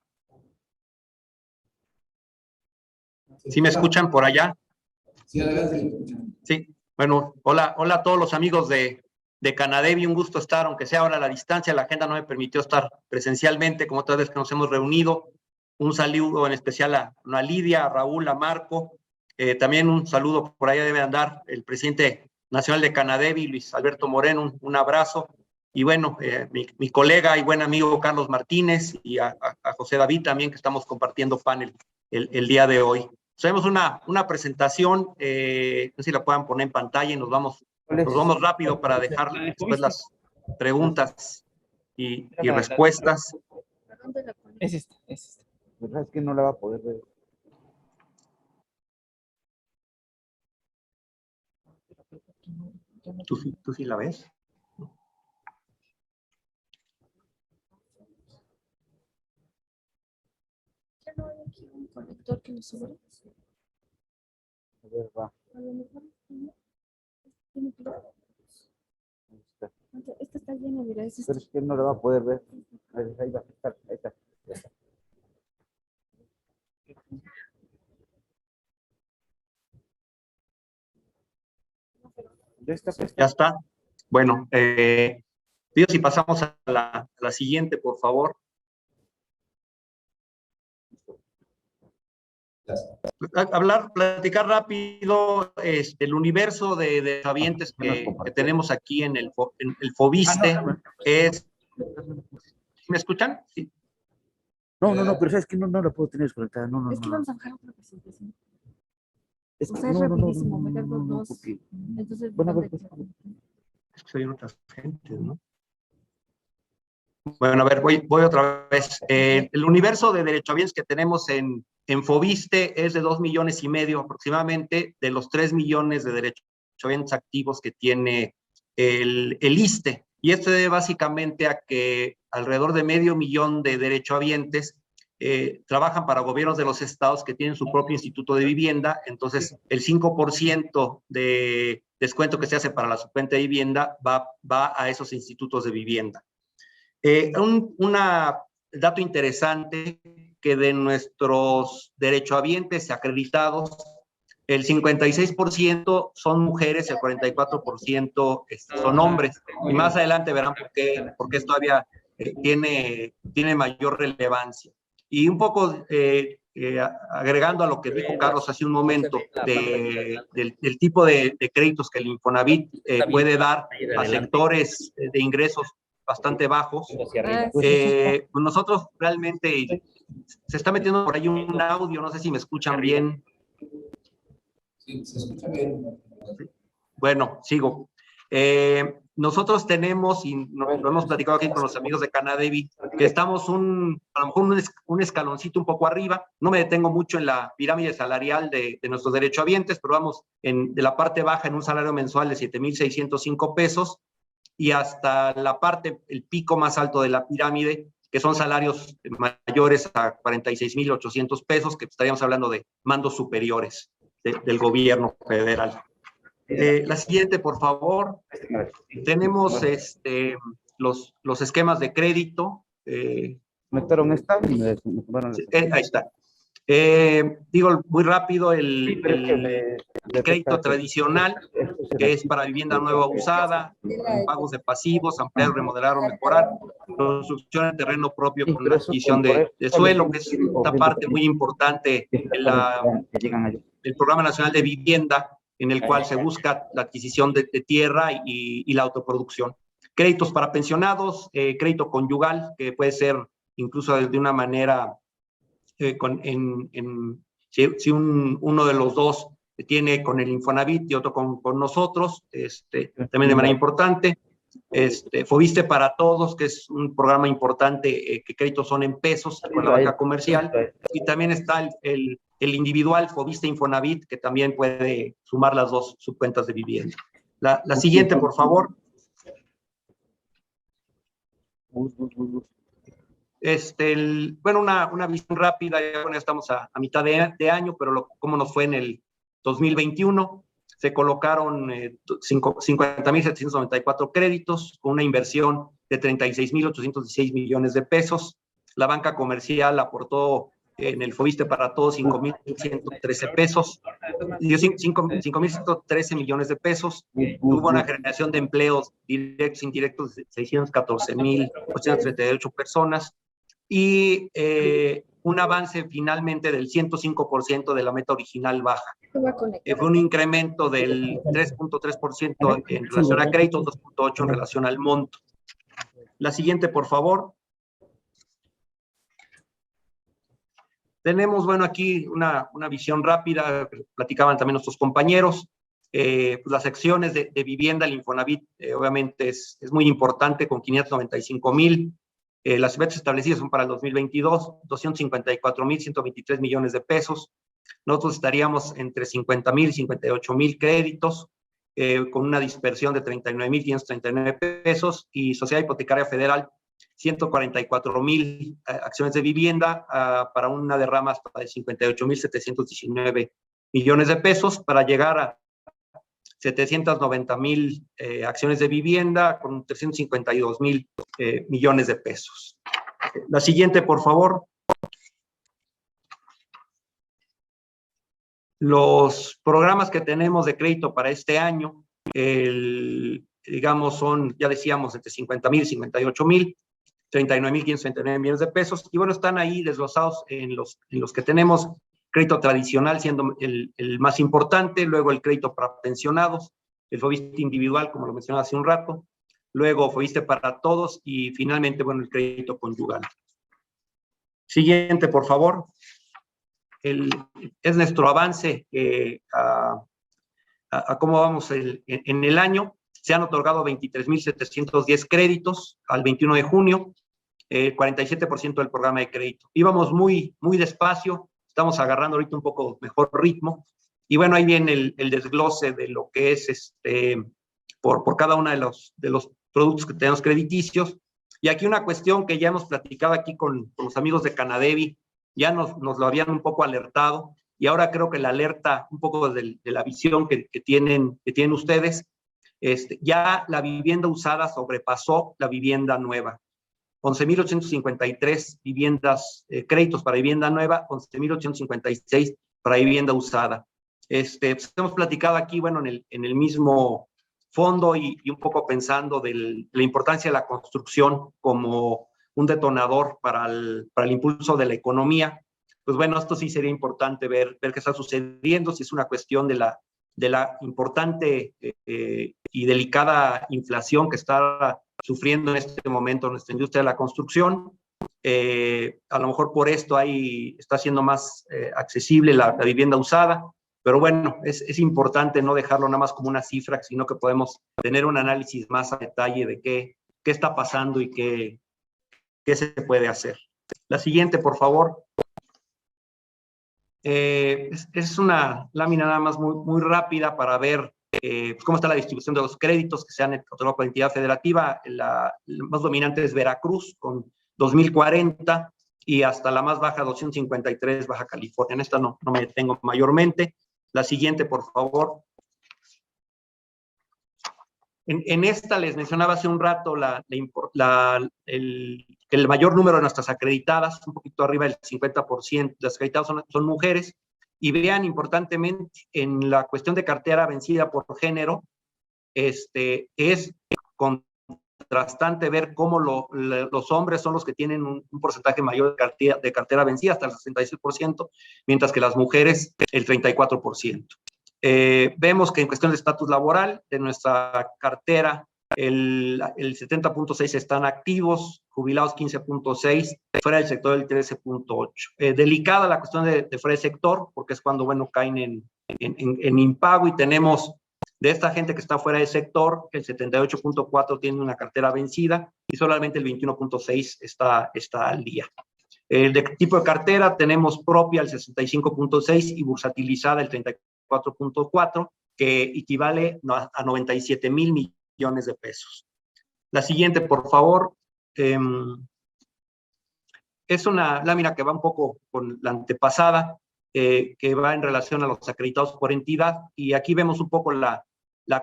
Speaker 7: ¿Sí me escuchan por allá? Sí, adelante. Sí, bueno, hola a todos los amigos de Canadevi, un gusto estar, aunque sea ahora a la distancia. La agenda no me permitió estar presencialmente, como otras veces que nos hemos reunido. Un saludo en especial a Lidia, a Raúl, a Marco. También un saludo, por allá debe andar el presidente nacional de Canadevi, Luis Alberto Moreno, un abrazo. Y bueno, mi colega y buen amigo Carlos Martínez y a José David también, que estamos compartiendo panel el día de hoy. Tenemos una presentación, no sé si la puedan poner en pantalla y nos vamos rápido para dejar después las preguntas y respuestas.
Speaker 8: Es esta.
Speaker 9: ¿Verdad? Es que no la va a poder ver.
Speaker 7: ¿Tú sí la ves?
Speaker 10: ¿Ya no hay aquí un conector que lo suba?
Speaker 9: A ver, va.
Speaker 10: A lo mejor tiene que ver. Esta está llena, mira.
Speaker 9: Pero es que no la va a poder ver. Ahí va, ahí está.
Speaker 7: Ya está. Bueno, pido si pasamos a la siguiente, por favor. Platicar rápido el universo de derechohabientes que tenemos aquí en el FOBISTE es... ¿Me escuchan? Sí.
Speaker 9: No, pero sabes que no la puedo tener desconectada. No.
Speaker 10: Es que vamos a bajar otra presentación.
Speaker 9: Es
Speaker 10: O sea, es rapidísimo, meter los dos.
Speaker 9: Porque...
Speaker 10: Entonces,
Speaker 9: Bueno,
Speaker 10: ¿dónde?
Speaker 7: Es que soy otras gentes, ¿no? Bueno, a ver, voy otra vez. El universo de derechohabientes que tenemos en FOBISTE es de 2,5 millones aproximadamente, de los 3 millones de derechohabientes activos que tiene el ISSSTE. Y esto se debe básicamente a que alrededor de 500,000 de derechohabientes trabajan para gobiernos de los estados que tienen su propio instituto de vivienda. Entonces, el 5% de descuento que se hace para la subcuenta de vivienda va a esos institutos de vivienda. Un dato interesante, que de nuestros derechohabientes acreditados, el 56% son mujeres, el 44% son hombres. Y más adelante verán por qué esto todavía tiene mayor relevancia. Y un poco agregando a lo que dijo Carlos hace un momento, del tipo de créditos que el Infonavit puede dar a sectores de ingresos bastante bajos. Nosotros realmente se está metiendo por ahí un audio, no sé si me escuchan bien.
Speaker 6: Sí, se escucha bien.
Speaker 7: Bueno, sigo. Nosotros tenemos, y lo hemos platicado aquí con los amigos de Canadevi, que estamos a lo mejor un escaloncito un poco arriba. No me detengo mucho en la pirámide salarial de nuestros derechohabientes, pero vamos de la parte baja en un salario mensual de 7,605 pesos y hasta el pico más alto de la pirámide, que son salarios mayores a 46,800 pesos, que estaríamos hablando de mandos superiores del gobierno federal. La siguiente, por favor. Tenemos los esquemas de crédito.
Speaker 9: Conectaron esta y
Speaker 7: ahí está. Digo muy rápido, el crédito tradicional, que es para vivienda nueva usada, pagos de pasivos, ampliar, remodelar o mejorar, construcción de terreno propio con una adquisición de suelo, que es una parte muy importante del Programa Nacional de Vivienda, en el cual se busca la adquisición de tierra y la autoproducción. Créditos para pensionados, crédito conyugal, que puede ser incluso de una manera, si uno de los dos tiene con el Infonavit y otro con nosotros, también de manera importante. FOBISTE para Todos, que es un programa importante, que créditos son en pesos con la banca comercial, y también está el individual FOBISTE Infonavit, que también puede sumar las dos subcuentas de vivienda. La siguiente, por favor. Bueno, una visión rápida, ya estamos a mitad de año, pero cómo nos fue en el 2021. Se colocaron 50,794 créditos con una inversión de 36,816 millones de pesos. La banca comercial aportó en el FOBISTE para Todos 5,113 pesos, 5,113 millones de pesos. Hubo una generación de empleos directos e indirectos de 614,838 personas y un avance finalmente del 105% de la meta original baja. Fue un incremento del 3,3% en relación a crédito, 2,8% en relación al monto. La siguiente, por favor. Tenemos, bueno, aquí una visión rápida, platicaban también nuestros compañeros. Pues las secciones de vivienda, el Infonavit obviamente es muy importante con 595,000. Las metas establecidas son para el 2022, 254,123 millones de pesos. Nosotros estaríamos entre 50,000 y 58,000 créditos, con una dispersión de 39,539 pesos, y Sociedad Hipotecaria Federal 144,000 acciones de vivienda, para una derrama hasta de 58,719 millones de pesos, para llegar a 790,000 acciones de vivienda con 352,000 millones de pesos. La siguiente, por favor. Los programas que tenemos de crédito para este año, digamos, son, ya decíamos, entre 50,000 y 58,000, 39,539 millones de pesos, y bueno, están ahí desglosados en los que tenemos crédito tradicional siendo el más importante, luego el crédito para pensionados, el FOBISTE individual, como lo mencionaba hace un rato, luego FOBISTE para todos, y finalmente, bueno, el crédito conyugal. Siguiente, por favor. Es nuestro avance a cómo vamos en el año. Se han otorgado 23,710 créditos al 21 de junio, 47% del programa de crédito. Íbamos muy despacio, estamos agarrando ahorita un poco mejor ritmo, y bueno, ahí viene el desglose de lo que es por cada uno de los productos que tenemos crediticios. Y aquí una cuestión que ya hemos platicado aquí con los amigos de Canadevi, ya nos lo habían un poco alertado, y ahora creo que la alerta un poco de la visión que tienen ustedes, ya la vivienda usada sobrepasó la vivienda nueva. 11,853 viviendas, créditos para vivienda nueva, 11,856 para vivienda usada. Pues hemos platicado aquí, bueno, en el mismo fondo, y un poco pensando de la importancia de la construcción como un detonador para el impulso de la economía. Pues bueno, esto sí sería importante ver qué está sucediendo, si es una cuestión de la importante y delicada inflación que está sufriendo en este momento nuestra industria de la construcción. A lo mejor por esto está siendo más accesible la vivienda usada, pero bueno, es importante no dejarlo nada más como una cifra, sino que podemos tener un análisis más a detalle de qué está pasando y qué se puede hacer. La siguiente, por favor. Es una lámina nada más muy rápida para ver cómo está la distribución de los créditos que se han otorgado por la entidad federativa. La más dominante es Veracruz, con 2,040, y hasta la más baja, 253, Baja California. En esta no me detengo mayormente. La siguiente, por favor. En esta les mencionaba hace un rato el mayor número de nuestras acreditadas, un poquito arriba del 50% de las acreditadas son mujeres, y vean importantemente en la cuestión de cartera vencida por género, es contrastante ver cómo los hombres son los que tienen un porcentaje mayor de cartera vencida, hasta el 66%, mientras que las mujeres el 34%. Vemos que en cuestión de estatus laboral de nuestra cartera, el 70.6 están activos, jubilados 15.6, fuera del sector el 13.8. Delicada la cuestión de fuera del sector, porque es cuando, bueno, caen en impago, y tenemos de esta gente que está fuera del sector, el 78.4 tiene una cartera vencida, y solamente el 21.6 está al día. De tipo de cartera tenemos propia el 65.6 y bursatilizada el 34.4, que equivale a 97,000 millones de pesos. La siguiente, por favor. Es una lámina que va un poco con la antepasada, que va en relación a los acreditados por entidad, y aquí vemos un poco la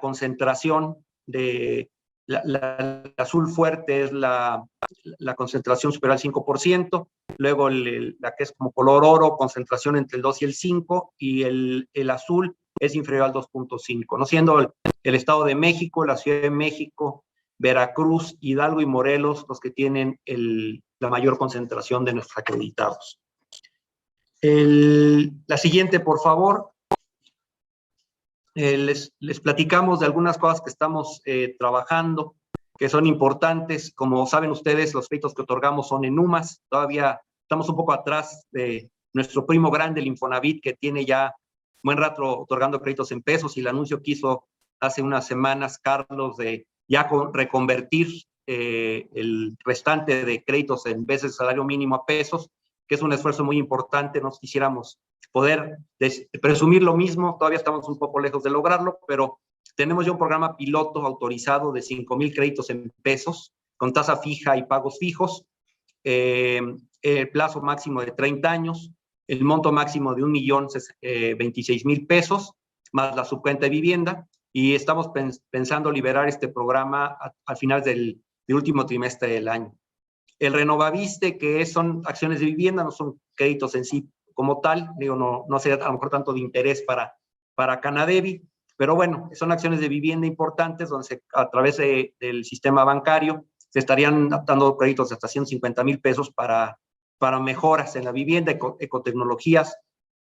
Speaker 7: concentración de la azul fuerte es la concentración superior al 5%, luego la que es como color oro, concentración entre el 2 y el 5, y el azul es inferior al 2.5, no siendo el Estado de México, la Ciudad de México, Veracruz, Hidalgo y Morelos los que tienen la mayor concentración de nuestros acreditados. La siguiente, por favor. Les platicamos de algunas cosas que estamos trabajando, que son importantes. Como saben ustedes, los créditos que otorgamos son en UMAS. Todavía estamos un poco atrás de nuestro primo grande, el Infonavit, que tiene ya buen rato otorgando créditos en pesos, y el anuncio que hizo hace unas semanas Carlos de ya reconvertir el restante de créditos en vez del salario mínimo a pesos, que es un esfuerzo muy importante. Nos quisiéramos poder presumir lo mismo, todavía estamos un poco lejos de lograrlo, pero tenemos ya un programa piloto autorizado de 5,000 créditos en pesos, con tasa fija y pagos fijos, el plazo máximo de 30 años, el monto máximo de 1,026,000 pesos, más la subcuenta de vivienda, y estamos pensando liberar este programa al final del último trimestre del año. El Renovaviste, que son acciones de vivienda, no son créditos en sí como tal, digo, no sería a lo mejor tanto de interés para Canadevi, pero bueno, son acciones de vivienda importantes donde a través del sistema bancario se estarían dando créditos de hasta 150,000 pesos para mejoras en la vivienda, ecotecnologías,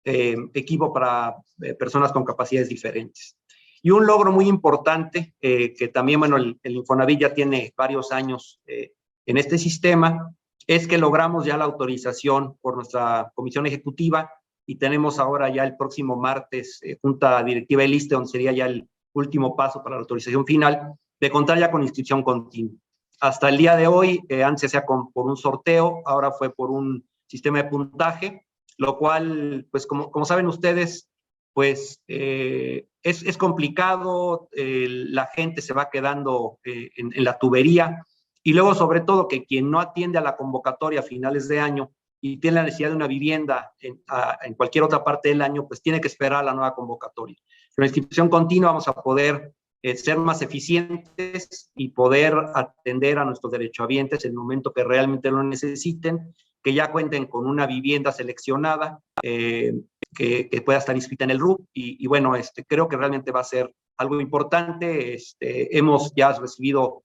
Speaker 7: equipo para personas con capacidades diferentes. Y un logro muy importante, que también, bueno, el Infonavit ya tiene varios años en este sistema, es que logramos ya la autorización por nuestra comisión ejecutiva, y tenemos ahora ya el próximo martes junta directiva del ISSSTE, donde sería ya el último paso para la autorización final, de contar ya con inscripción continua. Hasta el día de hoy, antes sea por un sorteo, ahora fue por un sistema de puntaje, lo cual, pues como saben ustedes, pues es complicado, la gente se va quedando en la tubería, y luego sobre todo que quien no atiende a la convocatoria a finales de año y tiene la necesidad de una vivienda en cualquier otra parte del año, pues tiene que esperar a la nueva convocatoria. Con la inscripción continua vamos a poder ser más eficientes y poder atender a nuestros derechohabientes en el momento que realmente lo necesiten, que ya cuenten con una vivienda seleccionada, que pueda estar inscrita en el RUP, y bueno, creo que realmente va a ser algo importante. Hemos ya recibido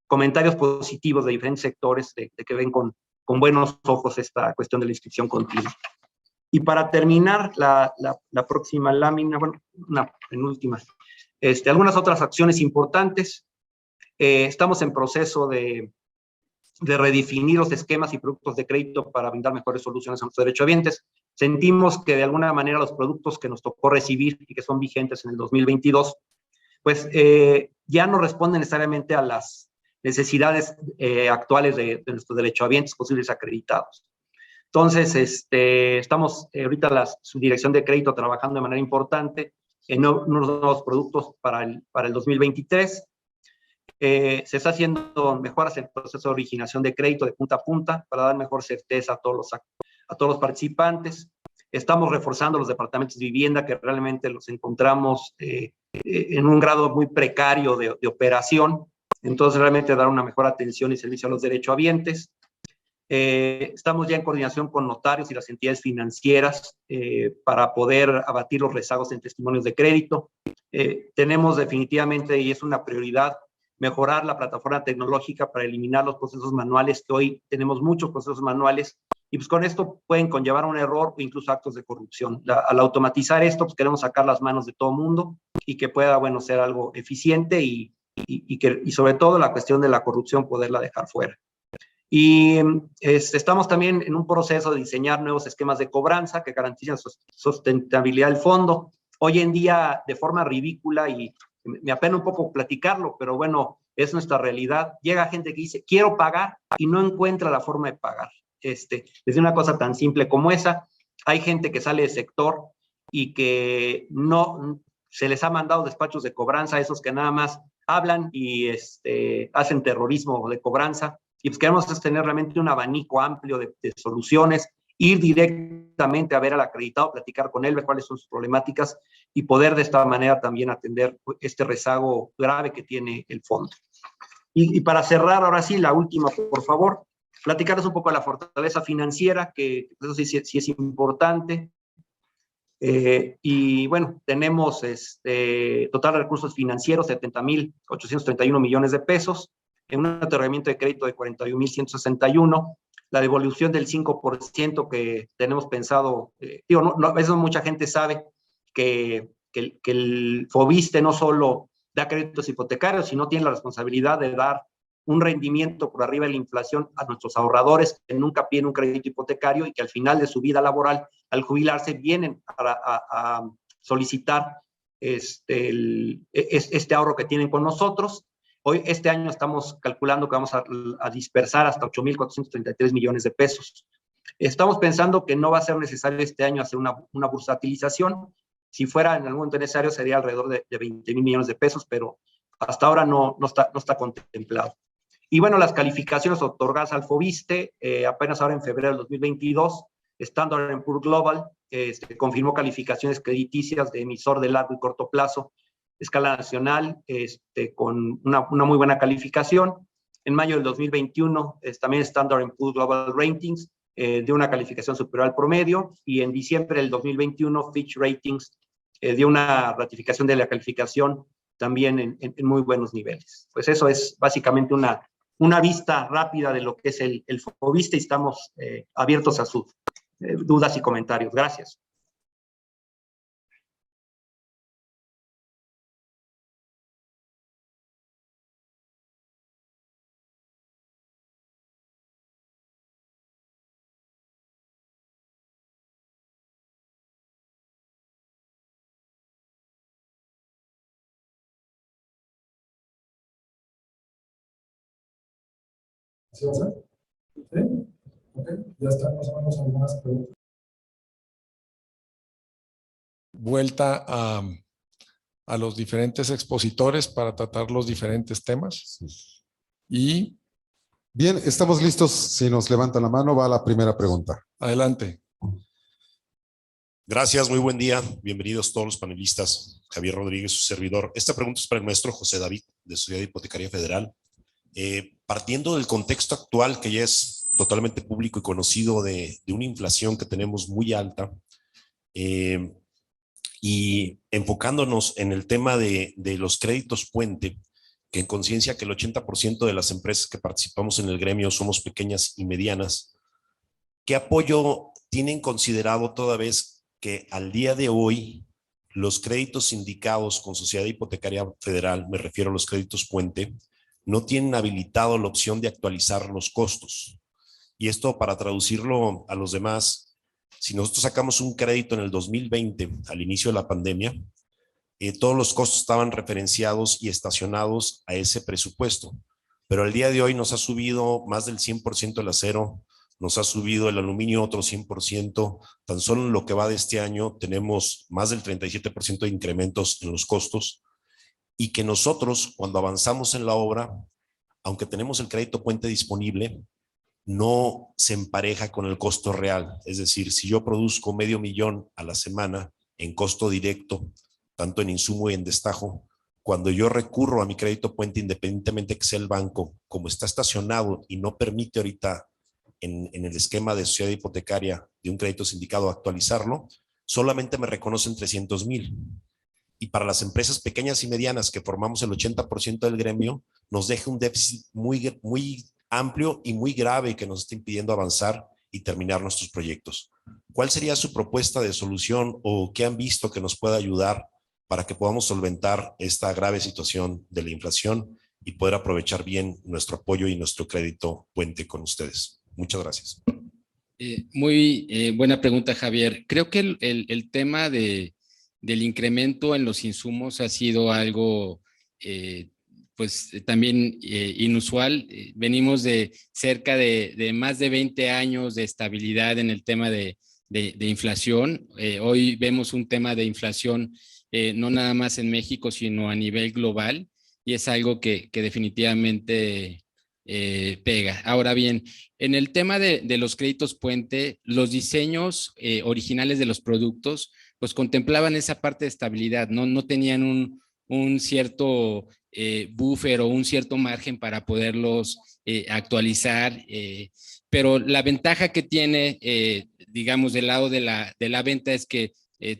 Speaker 7: comentarios positivos de diferentes sectores de que ven con buenos ojos esta cuestión de la inscripción continua. Y para terminar, la próxima lámina, bueno, una penúltima, algunas otras acciones importantes. Estamos en proceso de redefinir los esquemas y productos de crédito para brindar mejores soluciones a nuestros derechohabientes. Sentimos que de alguna manera los productos que nos tocó recibir y que son vigentes en el 2022, pues ya no responden necesariamente a las necesidades actuales de nuestros derechohabientes posibles acreditados. Entonces, estamos ahorita la subdirección de crédito trabajando de manera importante en unos nuevos productos para el 2023. Se está haciendo mejoras en el proceso de originación de crédito de punta a punta para dar mejor certeza a todos los participantes. Estamos reforzando los departamentos de vivienda, que realmente los encontramos en un grado muy precario de operación. Entonces, realmente dar una mejor atención y servicio a los derechohabientes. Estamos ya en coordinación con notarios y las entidades financieras para poder abatir los rezagos en testimonios de crédito. Tenemos definitivamente, y es una prioridad, mejorar la plataforma tecnológica para eliminar los procesos manuales, que hoy tenemos muchos procesos manuales, y pues con esto pueden conllevar un error o incluso actos de corrupción. Al automatizar esto, pues queremos sacar las manos de todo mundo y que pueda, bueno, ser algo eficiente y sobre todo la cuestión de la corrupción poderla dejar fuera. Y estamos también en un proceso de diseñar nuevos esquemas de cobranza que garanticen sustentabilidad del fondo. Hoy en día, de forma ridícula, y me apena un poco platicarlo, pero bueno, es nuestra realidad, llega gente que dice, quiero pagar, y no encuentra la forma de pagar. Desde una cosa tan simple como esa, hay gente que sale del sector y que no se les ha mandado despachos de cobranza, esos que nada más hablan y hacen terrorismo de cobranza. Y pues queremos tener realmente un abanico amplio de soluciones, ir directamente a ver al acreditado, platicar con él, ver cuáles son sus problemáticas y poder de esta manera también atender este rezago grave que tiene el fondo. Y para cerrar, ahora sí, la última, por favor, platicarles un poco de la fortaleza financiera, que eso sí es importante. Y bueno, tenemos total de recursos financieros, 70,831 millones de pesos, en un otorgamiento de crédito de 41,161, la devolución del 5% que tenemos pensado, a veces mucha gente sabe que el FOBISSSTE no solo da créditos hipotecarios, sino tiene la responsabilidad de dar un rendimiento por arriba de la inflación a nuestros ahorradores que nunca piden un crédito hipotecario y que al final de su vida laboral, al jubilarse, vienen a solicitar este ahorro que tienen con nosotros. Hoy, este año estamos calculando que vamos a dispersar hasta 8,433 millones de pesos. Estamos pensando que no va a ser necesario este año hacer una bursatilización. Si fuera en algún momento necesario, sería alrededor de 20,000 millones de pesos, pero hasta ahora no está contemplado. Y bueno, las calificaciones otorgadas al FOBISTE, apenas ahora en febrero del 2022, Standard & Poor's Global confirmó calificaciones crediticias de emisor de largo y corto plazo, escala nacional, con una muy buena calificación. En mayo del 2021, también Standard & Poor's Global Ratings dio una calificación superior al promedio, y en diciembre del 2021, Fitch Ratings dio una ratificación de la calificación también en muy buenos niveles. Pues eso es básicamente una vista rápida de lo que es el FOBISTE, y estamos abiertos a sus dudas y comentarios. Gracias.
Speaker 2: ¿Sí va a ser? ¿Sí? Ok, ya están más o menos algunas preguntas. Vuelta a los diferentes expositores para tratar los diferentes temas. Y
Speaker 1: bien, estamos listos. Si nos levantan la mano, va la primera pregunta.
Speaker 2: Adelante.
Speaker 11: Gracias, muy buen día. Bienvenidos todos los panelistas. Javier Rodríguez, su servidor. Esta pregunta es para el maestro José David, de Sociedad Hipotecaria Federal. Partiendo del contexto actual, que ya es totalmente público y conocido, de una inflación que tenemos muy alta, y enfocándonos en el tema de los créditos puente, que en conciencia que el 80% de las empresas que participamos en el gremio somos pequeñas y medianas, ¿qué apoyo tienen considerado toda vez que al día de hoy los créditos sindicados con Sociedad Hipotecaria Federal, me refiero a los créditos puente, no tienen habilitado la opción de actualizar los costos? Y esto, para traducirlo a los demás, si nosotros sacamos un crédito en el 2020, al inicio de la pandemia, todos los costos estaban referenciados y estacionados a ese presupuesto. Pero al día de hoy nos ha subido más del 100% el acero, nos ha subido el aluminio otro 100%, tan solo en lo que va de este año tenemos más del 37% de incrementos en los costos, y que nosotros, cuando avanzamos en la obra, aunque tenemos el crédito puente disponible, no se empareja con el costo real. Es decir, si yo produzco $500,000 a la semana en costo directo, tanto en insumo y en destajo, cuando yo recurro a mi crédito puente, independientemente que sea el banco, como está estacionado y no permite ahorita en el esquema de sociedad hipotecaria de un crédito sindicado actualizarlo, solamente me reconocen 300,000. Y para las empresas pequeñas y medianas, que formamos el 80% del gremio, nos deja un déficit muy amplio y muy grave, que nos está impidiendo avanzar y terminar nuestros proyectos. ¿Cuál sería su propuesta de solución, o qué han visto que nos pueda ayudar para que podamos solventar esta grave situación de la inflación y poder aprovechar bien nuestro apoyo y nuestro crédito puente con ustedes? Muchas gracias.
Speaker 4: Muy buena pregunta, Javier. Creo que el tema del incremento en los insumos ha sido algo pues también inusual. Venimos de cerca de más de 20 años de estabilidad en el tema de inflación. Hoy vemos un tema de inflación no nada más en México, sino a nivel global, y es algo que definitivamente pega. Ahora bien, en el tema de los créditos puente, los diseños originales de los productos pues contemplaban esa parte de estabilidad, no tenían un cierto buffer o un cierto margen para poderlos actualizar, pero la ventaja que tiene, digamos, del lado de la venta es que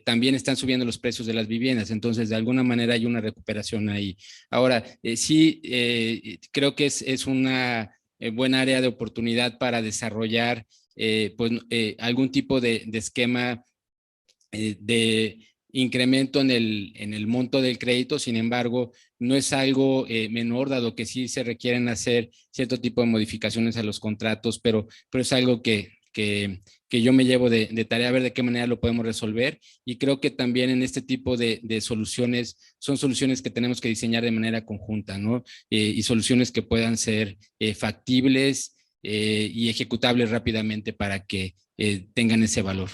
Speaker 4: también están subiendo los precios de las viviendas, entonces de alguna manera hay una recuperación ahí. Ahora, sí, creo que es una buena área de oportunidad para desarrollar pues, algún tipo de esquema de incremento en el monto del crédito. Sin embargo, no es algo menor, dado que sí se requieren hacer cierto tipo de modificaciones a los contratos, pero es algo que yo me llevo de tarea, a ver de qué manera lo podemos resolver. Y creo que también en este tipo de soluciones, son soluciones que tenemos que diseñar de manera conjunta, ¿no? Y soluciones que puedan ser factibles y ejecutables rápidamente para que tengan ese valor.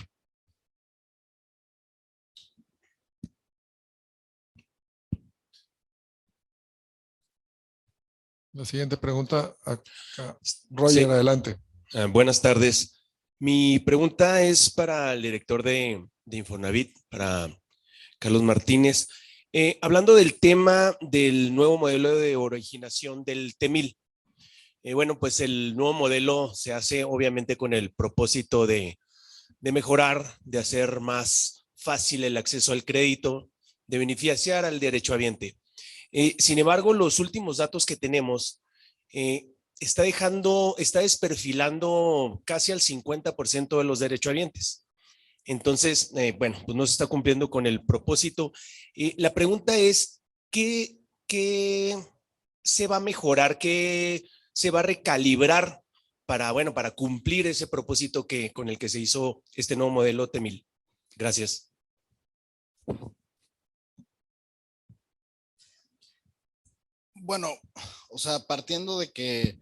Speaker 2: La siguiente pregunta, acá. Roger,
Speaker 12: Sí.
Speaker 2: adelante.
Speaker 12: Buenas tardes. Mi pregunta es para el director de Infonavit, para Carlos Martínez. Hablando del tema del nuevo modelo de originación del TEMIL. Bueno, pues el nuevo modelo se hace obviamente con el propósito de mejorar, de hacer más fácil el acceso al crédito, de beneficiar al derechohabiente. Sin embargo, los últimos datos que tenemos está desperfilando casi al 50% de los derechohabientes. Entonces, bueno, pues no se está cumpliendo con el propósito. La pregunta es, ¿qué se va a mejorar? ¿Qué se va a recalibrar para, bueno, para cumplir ese propósito con el que se hizo este nuevo modelo TEMIL? Gracias.
Speaker 3: Bueno, o sea, partiendo de que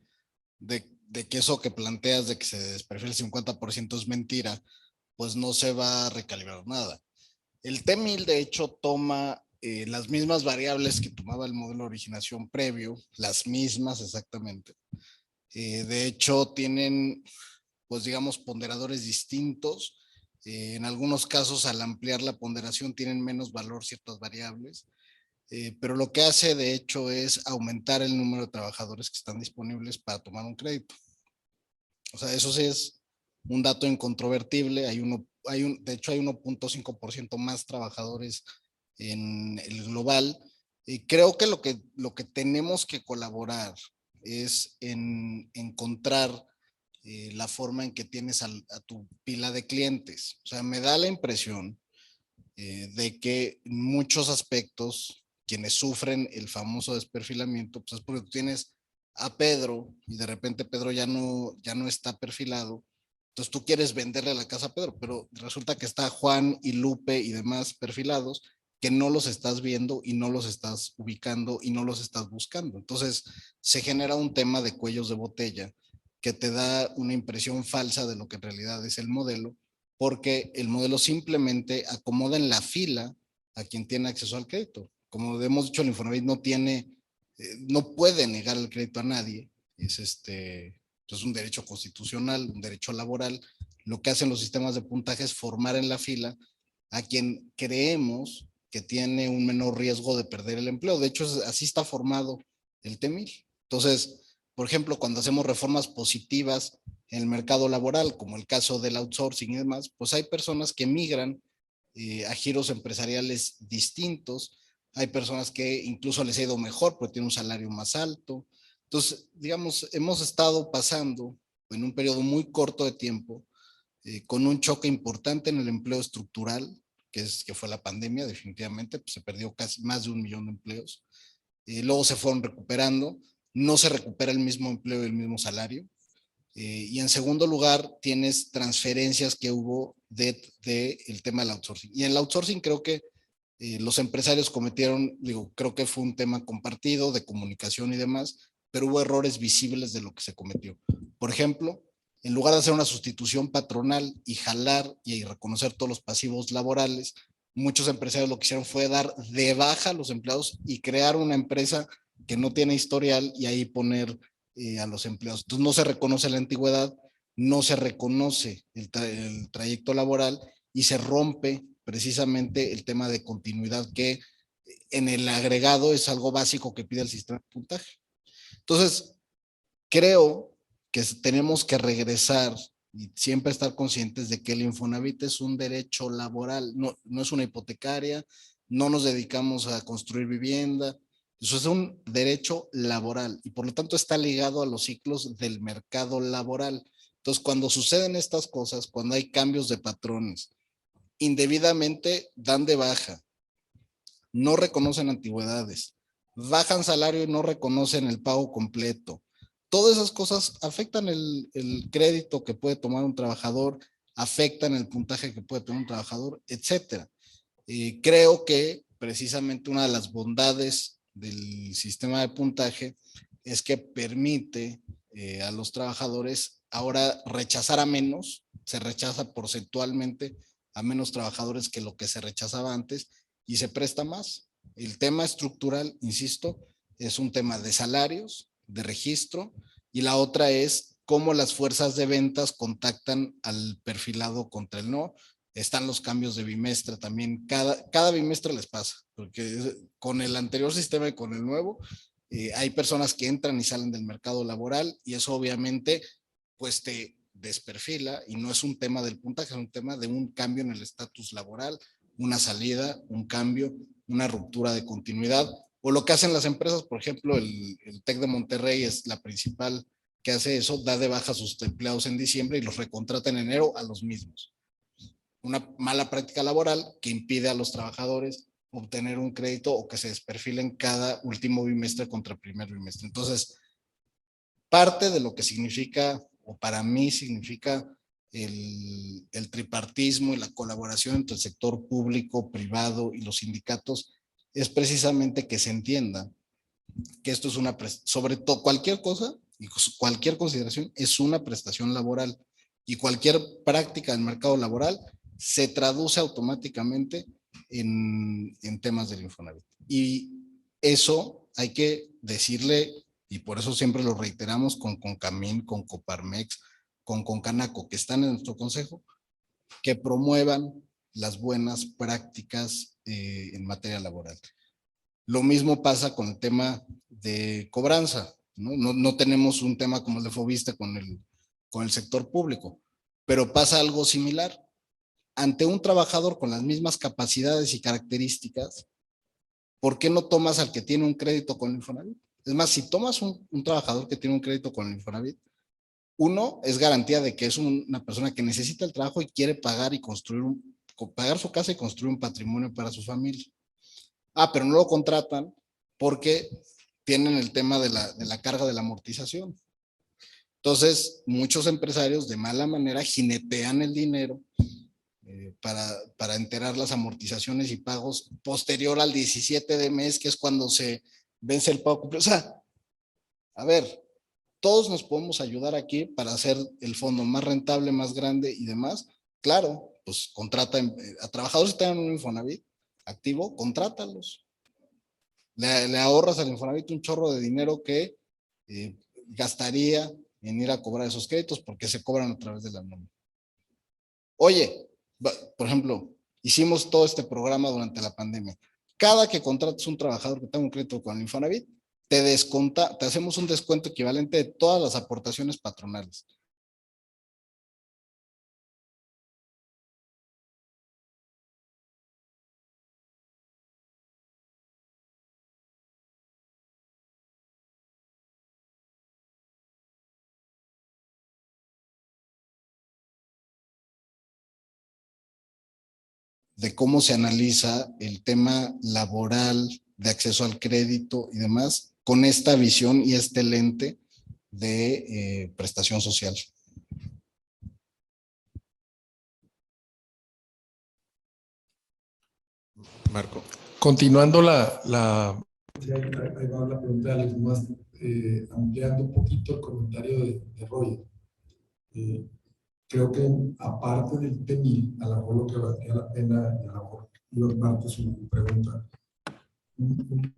Speaker 3: eso que planteas de que se desperfila el 50% es mentira, pues no se va a recalibrar nada. El TEMIL, de hecho, toma las mismas variables que tomaba el modelo de originación previo, las mismas exactamente. De hecho, tienen, pues digamos, ponderadores distintos. En algunos casos, al ampliar la ponderación, tienen menos valor ciertas variables. Pero lo que hace de hecho es aumentar el número de trabajadores que están disponibles para tomar un crédito. O sea, eso sí es un dato incontrovertible. De hecho hay 1.5% más trabajadores en el global. Y creo que lo que tenemos que colaborar es en encontrar la forma en que tienes a tu pila de clientes. O sea, me da la impresión de que en muchos aspectos quienes sufren el famoso desperfilamiento, pues es porque tú tienes a Pedro y de repente Pedro ya no está perfilado. Entonces tú quieres venderle la casa a Pedro, pero resulta que está Juan y Lupe y demás perfilados que no los estás viendo y no los estás ubicando y no los estás buscando. Entonces se genera un tema de cuellos de botella que te da una impresión falsa de lo que en realidad es el modelo, porque el modelo simplemente acomoda en la fila a quien tiene acceso al crédito. Como hemos dicho, el Infonavit no puede negar el crédito a nadie. Es un derecho constitucional, un derecho laboral. Lo que hacen los sistemas de puntaje es formar en la fila a quien creemos que tiene un menor riesgo de perder el empleo. De hecho, así está formado el TEMIL. Entonces, por ejemplo, cuando hacemos reformas positivas en el mercado laboral, como el caso del outsourcing y demás, pues hay personas que migran a giros empresariales distintos. Hay personas que incluso les ha ido mejor porque tienen un salario más alto. Entonces, digamos, hemos estado pasando en un periodo muy corto de tiempo con un choque importante en el empleo estructural, que fue la pandemia, definitivamente, pues se perdió casi más de 1 millón de empleos. Luego se fueron recuperando, no se recupera el mismo empleo y el mismo salario. Y en segundo lugar, tienes transferencias que hubo del tema del outsourcing. Y en el outsourcing creo que los empresarios cometieron, creo que fue un tema compartido de comunicación y demás, pero hubo errores visibles de lo que se cometió. Por ejemplo, en lugar de hacer una sustitución patronal y jalar y reconocer todos los pasivos laborales, muchos empresarios lo que hicieron fue dar de baja a los empleados y crear una empresa que no tiene historial y ahí poner a los empleados. Entonces no se reconoce la antigüedad, no se reconoce el trayecto laboral y se rompe precisamente el tema de continuidad que en el agregado es algo básico que pide el sistema de puntaje. Entonces, creo que tenemos que regresar y siempre estar conscientes de que el Infonavit es un derecho laboral, no es una hipotecaria, no nos dedicamos a construir vivienda, eso es un derecho laboral y por lo tanto está ligado a los ciclos del mercado laboral. Entonces, cuando suceden estas cosas, cuando hay cambios de patrones, indebidamente dan de baja, no reconocen antigüedades, bajan salario y no reconocen el pago completo. Todas esas cosas afectan el crédito que puede tomar un trabajador, afectan el puntaje que puede tener un trabajador, etcétera. Creo que precisamente una de las bondades del sistema de puntaje es que permite a los trabajadores ahora rechazar a menos, se rechaza porcentualmente a menos trabajadores que lo que se rechazaba antes y se presta más. El tema estructural, insisto, es un tema de salarios, de registro, y la otra es cómo las fuerzas de ventas contactan al perfilado contra el no. Están los cambios de bimestre también, cada bimestre les pasa, porque con el anterior sistema y con el nuevo, hay personas que entran y salen del mercado laboral y eso obviamente pues te desperfila y no es un tema del puntaje, es un tema de un cambio en el estatus laboral, una salida, un cambio, una ruptura de continuidad, o lo que hacen las empresas, por ejemplo, el TEC de Monterrey es la principal que hace eso, da de baja a sus empleados en diciembre y los recontrata en enero a los mismos. Una mala práctica laboral que impide a los trabajadores obtener un crédito o que se desperfilen cada último bimestre contra el primer bimestre. Entonces, parte de lo que significa, o para mí significa el tripartismo y la colaboración entre el sector público, privado y los sindicatos, es precisamente que se entienda que esto es una, sobre todo cualquier cosa y cualquier consideración es una prestación laboral y cualquier práctica del mercado laboral se traduce automáticamente en temas del Infonavit. Y eso hay que decirle, y por eso siempre lo reiteramos con Concamín, con Coparmex, con Concanaco, que están en nuestro consejo, que promuevan las buenas prácticas en materia laboral. Lo mismo pasa con el tema de cobranza, ¿no? No tenemos un tema como el de Fovista con el sector público, pero pasa algo similar. Ante un trabajador con las mismas capacidades y características, ¿por qué no tomas al que tiene un crédito con el Infonavit? Es más, si tomas un trabajador que tiene un crédito con el Infonavit, uno, es garantía de que es una persona que necesita el trabajo y quiere pagar y pagar su casa y construir un patrimonio para su familia. Pero no lo contratan porque tienen el tema de la carga de la amortización. Entonces, muchos empresarios de mala manera jinetean el dinero para enterar las amortizaciones y pagos posterior al 17 de mes, que es cuando se vence el pago completo. O sea, a ver, todos nos podemos ayudar aquí para hacer el fondo más rentable, más grande y demás. Claro, pues contrata a trabajadores que tengan un Infonavit activo, contrátalos. Le ahorras al Infonavit un chorro de dinero que gastaría en ir a cobrar esos créditos porque se cobran a través de la nómina. Oye, por ejemplo, hicimos todo este programa durante la pandemia. Cada que contrates un trabajador que tenga un crédito con el Infonavit, te hacemos un descuento equivalente de todas las aportaciones patronales. De cómo se analiza el tema laboral, de acceso al crédito y demás, con esta visión y este lente de prestación social.
Speaker 12: Marco.
Speaker 2: Continuando la pregunta, más ampliando un poquito el comentario de Roger. Creo que aparte del TEMIL, a lo mejor lo que valía la pena, y a lo mejor Luis Marco su pregunta,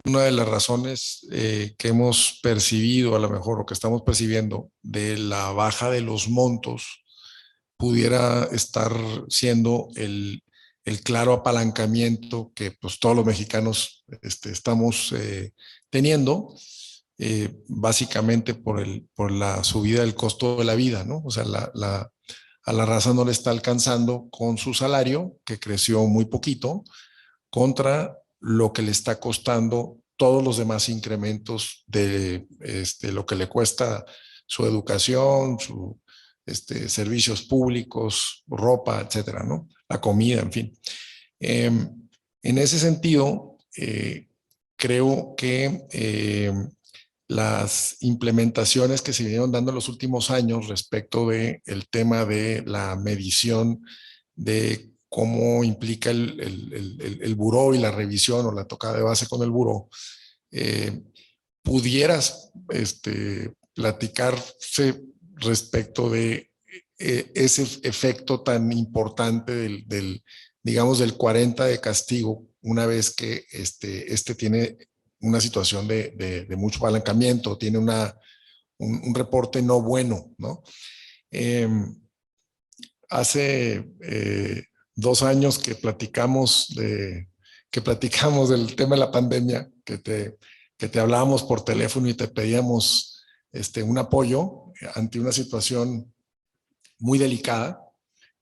Speaker 2: una de las razones que hemos percibido, a lo mejor, o que estamos percibiendo, de la baja de los montos, pudiera estar siendo el claro apalancamiento que pues, todos los mexicanos estamos teniendo, básicamente por la subida del costo de la vida, ¿no? O sea, a la raza no le está alcanzando con su salario, que creció muy poquito, contra lo que le está costando todos los demás incrementos de lo que le cuesta su educación, servicios públicos, ropa, etcétera, ¿no? la comida, en fin. En ese sentido, creo que las implementaciones que se vinieron dando en los últimos años respecto del tema de la medición de cómo implica el buró y la revisión o la tocada de base con el buró, pudieras platicarse respecto de ese efecto tan importante digamos, del 40 de castigo, una vez que tiene una situación de mucho apalancamiento, tiene un reporte no bueno, ¿no? Hace 2 años que platicamos del tema de la pandemia, que te hablábamos por teléfono y te pedíamos un apoyo ante una situación muy delicada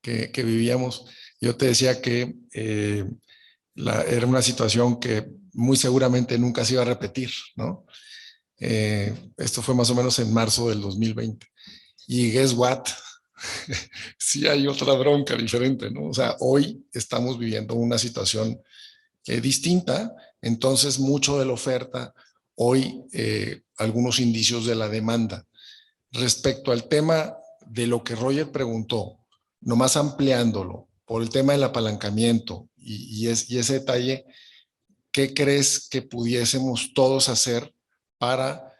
Speaker 2: que vivíamos. Yo te decía que era una situación que muy seguramente nunca se iba a repetir, ¿no? Esto fue más o menos en marzo del 2020. Y guess what? Sí hay otra bronca diferente, ¿no? O sea, hoy estamos viviendo una situación distinta, entonces mucho de la oferta, hoy algunos indicios de la demanda. Respecto al tema de lo que Roger preguntó, nomás ampliándolo por el tema del apalancamiento y ese detalle, ¿qué crees que pudiésemos todos hacer para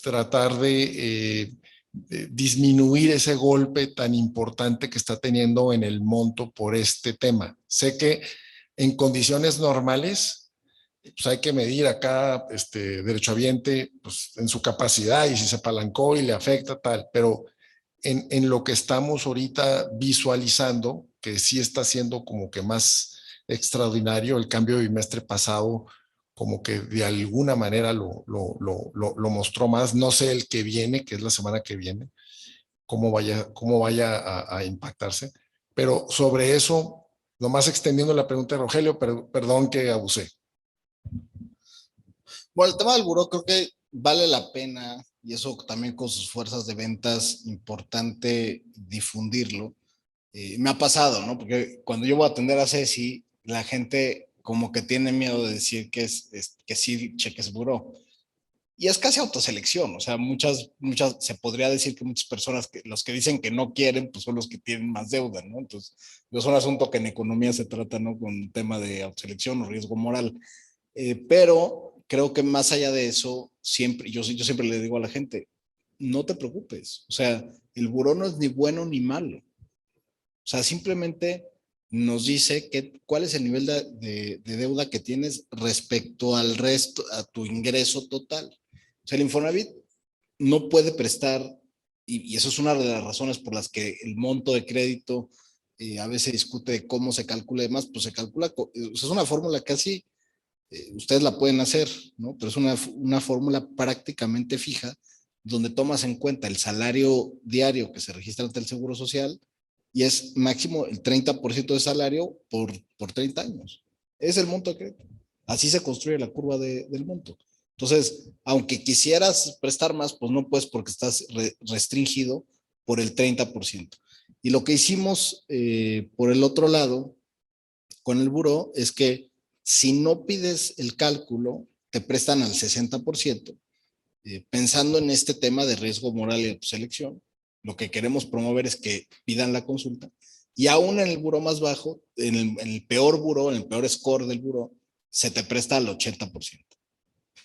Speaker 2: tratar de disminuir ese golpe tan importante que está teniendo en el monto por este tema? Sé que en condiciones normales, pues hay que medir acá derechohabiente pues, en su capacidad y si se apalancó y le afecta tal, pero en lo que estamos ahorita visualizando, que sí está siendo como que más extraordinario, el cambio de bimestre pasado como que de alguna manera lo mostró más. No sé el que viene, que es la semana que viene, cómo vaya a impactarse. Pero sobre eso, nomás extendiendo la pregunta de Rogelio, perdón que abusé.
Speaker 3: Bueno, el tema del buró creo que vale la pena, y eso también con sus fuerzas de ventas, importante difundirlo. Me ha pasado, ¿no? Porque cuando yo voy a atender a Ceci, la gente como que tiene miedo de decir que sí cheques buró. Y es casi autoselección, o sea, muchas, se podría decir que muchas personas, los que dicen que no quieren, pues son los que tienen más deuda, ¿no? Entonces, es un asunto que en economía se trata, ¿no? Con un tema de autoselección o riesgo moral. Pero creo que más allá de eso, siempre, yo siempre le digo a la gente, no te preocupes, o sea, el buró no es ni bueno ni malo. O sea, simplemente nos dice cuál es el nivel de deuda que tienes respecto al resto, a tu ingreso total. O sea, el Infonavit no puede prestar, y eso es una de las razones por las que el monto de crédito a veces discute de cómo se calcula y demás, pues se calcula, es una fórmula casi, ustedes la pueden hacer, ¿no? Pero es una fórmula prácticamente fija, donde tomas en cuenta el salario diario que se registra ante el Seguro Social, y es máximo el 30% de salario por 30 años. Es el monto de crédito. Así se construye la curva del monto. Entonces, aunque quisieras prestar más, pues no puedes porque estás restringido por el 30%. Y lo que hicimos por el otro lado con el buró es que si no pides el cálculo, te prestan al 60%, pensando en este tema de riesgo moral y autoselección. Lo que queremos promover es que pidan la consulta, y aún en el buró más bajo, en el peor buró, en el peor score del buró, se te presta al 80%.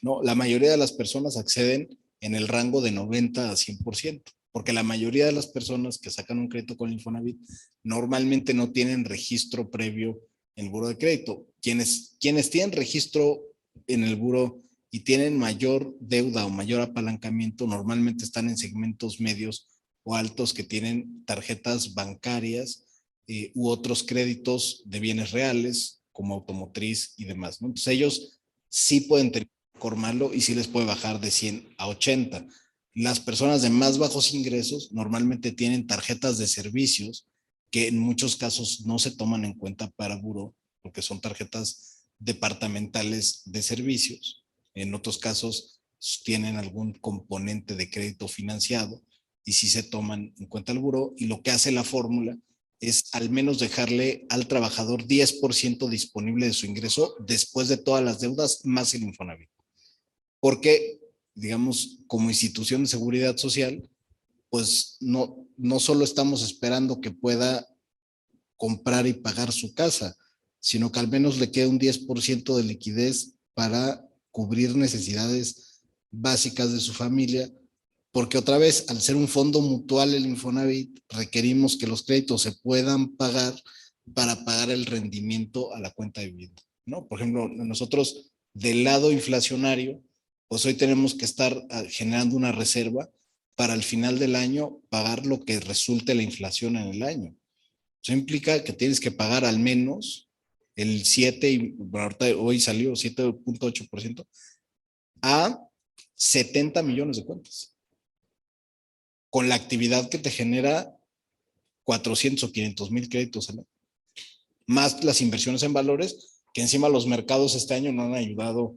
Speaker 3: ¿No? La mayoría de las personas acceden en el rango de 90 a 100%, porque la mayoría de las personas que sacan un crédito con el Infonavit normalmente no tienen registro previo en el buró de crédito. Quienes tienen registro en el buró y tienen mayor deuda o mayor apalancamiento normalmente están en segmentos medios o altos que tienen tarjetas bancarias u otros créditos de bienes reales como automotriz y demás, ¿no? Entonces ellos sí pueden formarlo y sí les puede bajar de 100 a 80. Las personas de más bajos ingresos normalmente tienen tarjetas de servicios que en muchos casos no se toman en cuenta para buró porque son tarjetas departamentales de servicios. En otros casos tienen algún componente de crédito financiado y sí se toman en cuenta el buró, y lo que hace la fórmula es al menos dejarle al trabajador 10% disponible de su ingreso después de todas las deudas más el Infonavit. Porque, digamos, como institución de seguridad social, pues no solo estamos esperando que pueda comprar y pagar su casa, sino que al menos le quede un 10% de liquidez para cubrir necesidades básicas de su familia, porque otra vez, al ser un fondo mutual el Infonavit, requerimos que los créditos se puedan pagar para pagar el rendimiento a la cuenta de vivienda, ¿no? Por ejemplo, nosotros del lado inflacionario, pues hoy tenemos que estar generando una reserva para al final del año pagar lo que resulte la inflación en el año. Eso implica que tienes que pagar al menos el 7, y bueno, ahorita hoy salió 7.8% a 70 millones de cuentas. Con la actividad que te genera 400 o 500 mil créditos al año. Más las inversiones en valores, que encima los mercados este año no han ayudado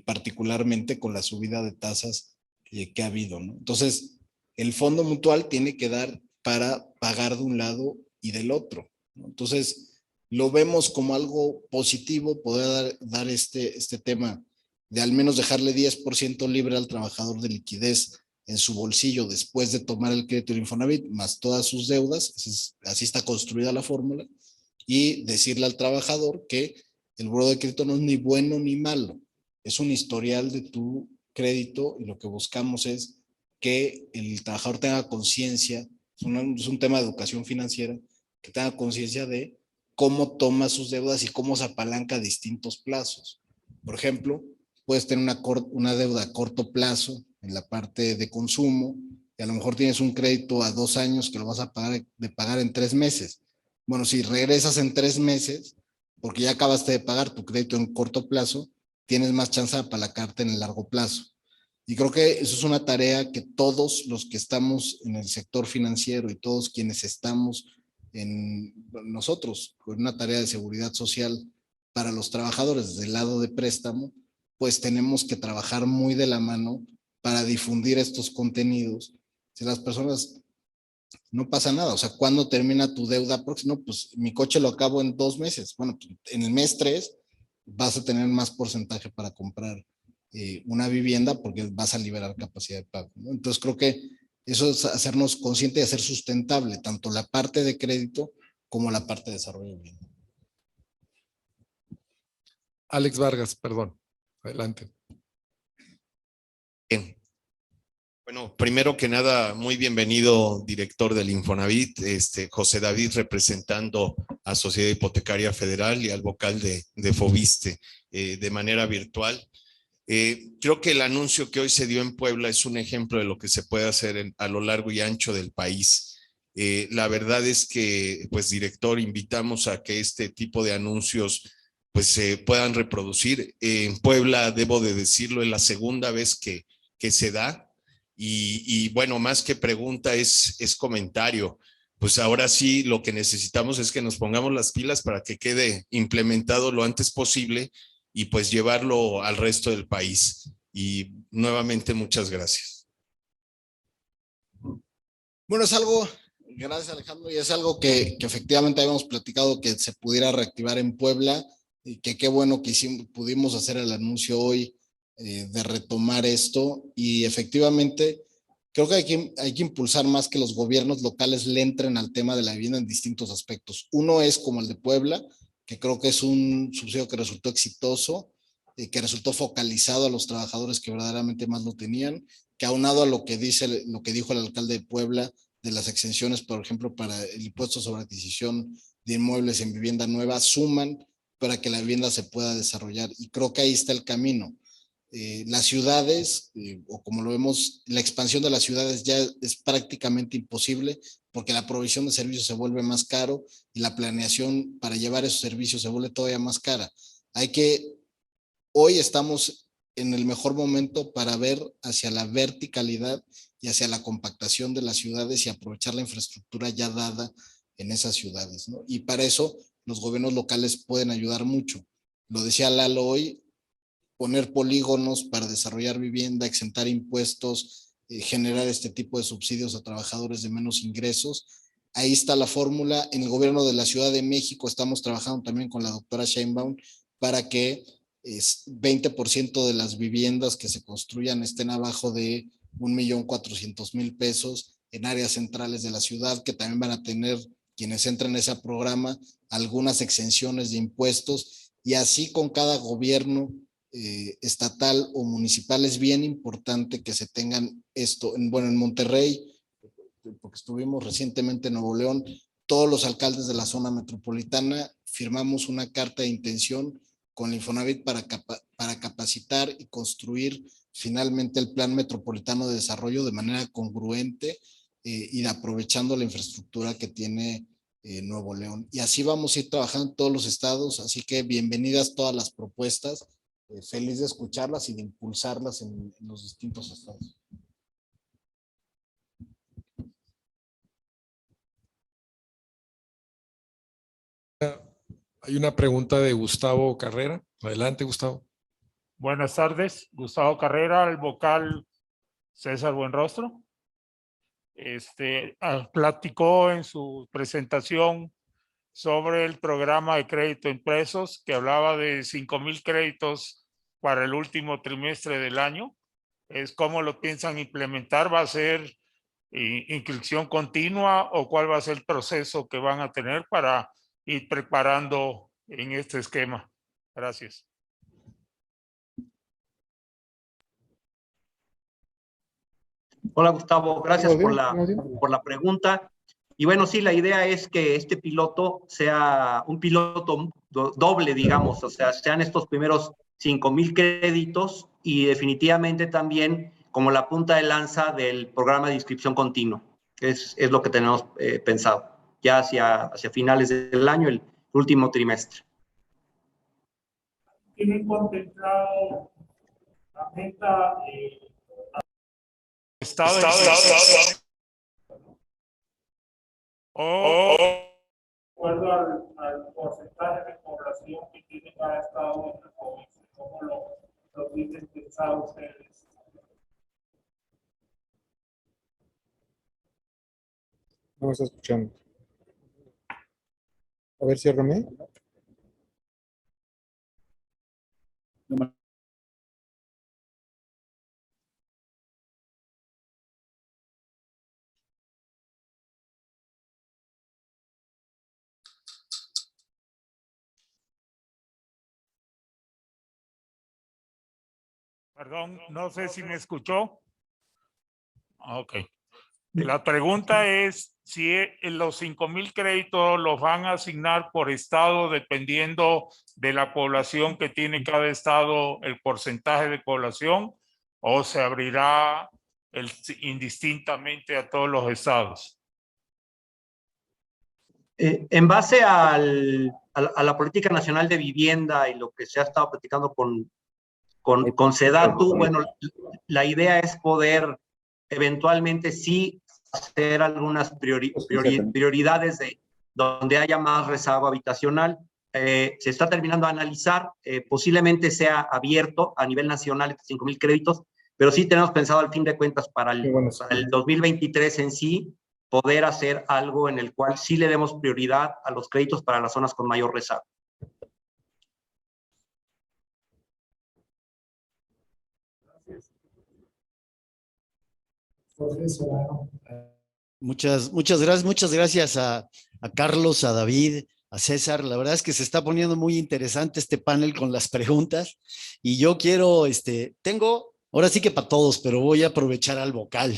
Speaker 3: particularmente con la subida de tasas que ha habido, ¿no? Entonces, el fondo mutual tiene que dar para pagar de un lado y del otro, ¿no? Entonces, lo vemos como algo positivo poder dar este tema de al menos dejarle 10% libre al trabajador de liquidez en su bolsillo después de tomar el crédito del Infonavit, más todas sus deudas, así está construida la fórmula, y decirle al trabajador que el buró de crédito no es ni bueno ni malo, es un historial de tu crédito y lo que buscamos es que el trabajador tenga conciencia, es un tema de educación financiera, que tenga conciencia de cómo toma sus deudas y cómo se apalanca a distintos plazos. Por ejemplo, puedes tener una deuda a corto plazo en la parte de consumo y a lo mejor tienes un crédito a 2 años que lo vas a pagar en 3 meses. Bueno, si regresas en 3 meses, porque ya acabaste de pagar tu crédito en corto plazo, tienes más chance de apalancarte en el largo plazo. Y creo que eso es una tarea que todos los que estamos en el sector financiero y todos quienes estamos nosotros con una tarea de seguridad social para los trabajadores desde el lado de préstamo, pues tenemos que trabajar muy de la mano para difundir estos contenidos. Si las personas, no pasa nada, o sea, ¿cuándo termina tu deuda próxima? No, pues mi coche lo acabo en 2 meses. Bueno, en el mes 3 vas a tener más porcentaje para comprar una vivienda porque vas a liberar capacidad de pago, ¿no? Entonces creo que eso es hacernos conscientes y hacer sustentable tanto la parte de crédito como la parte de desarrollo de vivienda.
Speaker 2: Alex Vargas, perdón. Adelante.
Speaker 13: Bien. Bueno, primero que nada, muy bienvenido, director del Infonavit, José David, representando a Sociedad Hipotecaria Federal y al vocal de Fobiste de manera virtual. Creo que el anuncio que hoy se dio en Puebla es un ejemplo de lo que se puede hacer a lo largo y ancho del país. La verdad es que, pues, director, invitamos a que este tipo de anuncios pues se puedan reproducir. En Puebla, debo de decirlo, es la segunda vez que se da. Y bueno, más que pregunta es comentario. Pues ahora sí, lo que necesitamos es que nos pongamos las pilas para que quede implementado lo antes posible y pues llevarlo al resto del país. Y nuevamente, muchas gracias.
Speaker 3: Bueno, es algo, gracias Alejandro, y es algo que efectivamente habíamos platicado que se pudiera reactivar en Puebla y que qué bueno que pudimos hacer el anuncio hoy de retomar esto y efectivamente creo que hay que impulsar más que los gobiernos locales le entren al tema de la vivienda en distintos aspectos. Uno es como el de Puebla, que creo que es un subsidio que resultó exitoso, que resultó focalizado a los trabajadores que verdaderamente más lo tenían, que aunado a lo que dijo el alcalde de Puebla de las exenciones, por ejemplo, para el impuesto sobre adquisición de inmuebles en vivienda nueva, suman para que la vivienda se pueda desarrollar. Y creo que ahí está el camino. Las ciudades, o como lo vemos, la expansión de las ciudades ya es prácticamente imposible porque la provisión de servicios se vuelve más caro y la planeación para llevar esos servicios se vuelve todavía más cara. Hoy estamos en el mejor momento para ver hacia la verticalidad y hacia la compactación de las ciudades y aprovechar la infraestructura ya dada en esas ciudades, ¿no? Y para eso los gobiernos locales pueden ayudar mucho. Lo decía Lalo hoy, poner polígonos para desarrollar vivienda, exentar impuestos, generar este tipo de subsidios a trabajadores de menos ingresos, Ahí está la fórmula. En el gobierno de la Ciudad de México estamos trabajando también con la doctora Sheinbaum para que 20% de las viviendas que se construyan estén abajo de 1,400,000 pesos en áreas centrales de la ciudad, que también van a tener, quienes entran en ese programa, algunas exenciones de impuestos, y así con cada gobierno estatal o municipal. Es bien importante que se tengan esto. Bueno, en Monterrey, porque estuvimos recientemente en Nuevo León, todos los alcaldes de la zona metropolitana firmamos una carta de intención con la Infonavit para capacitar y construir finalmente el Plan Metropolitano de Desarrollo de manera congruente y aprovechando la infraestructura que tiene Nuevo León. Y así vamos a ir trabajando en todos los estados, así que bienvenidas todas las propuestas, feliz de escucharlas y de impulsarlas en los distintos estados.
Speaker 2: Hay una pregunta de Gustavo Carrera. Adelante, Gustavo.
Speaker 14: Buenas tardes, Gustavo Carrera, el vocal César Buenrostro. Platicó en su presentación sobre el programa de crédito impresos, que hablaba de 5,000 créditos para el último trimestre del año. ¿Cómo lo piensan implementar? ¿Va a ser inscripción continua o cuál va a ser el proceso que van a tener para ir preparando en este esquema? Gracias.
Speaker 7: Hola Gustavo, gracias por la pregunta. Y bueno, sí, la idea es que este piloto sea un piloto doble, digamos, o sea, sean estos primeros 5,000 créditos y definitivamente también como la punta de lanza del programa de inscripción continua. Es lo que tenemos pensado, ya hacia finales del año, el último trimestre.
Speaker 14: ¿Tienen contemplado la meta Estado o de acuerdo al porcentaje de población que tiene cada estado en la provincia? ¿Cómo lo tienen pensado ustedes?
Speaker 15: No me está escuchando. A ver, ciérrame.
Speaker 14: Perdón, no sé si me escuchó. Ok. La pregunta es si los 5,000 créditos los van a asignar por estado dependiendo de la población que tiene cada estado, el porcentaje de población, o se abrirá indistintamente a todos los estados.
Speaker 7: En base a la Política Nacional de Vivienda y lo que se ha estado platicando con SEDATU, bueno, la idea es poder eventualmente sí hacer algunas prioridades de donde haya más rezago habitacional. Se está terminando de analizar, posiblemente sea abierto a nivel nacional estos 5,000 créditos, pero sí tenemos pensado al fin de cuentas para el 2023 en sí, poder hacer algo en el cual sí le demos prioridad a los créditos para las zonas con mayor rezago.
Speaker 16: Muchas gracias a Carlos, a David, a César. La verdad es que se está poniendo muy interesante este panel con las preguntas y yo quiero, tengo, ahora sí que para todos, pero voy a aprovechar al vocal.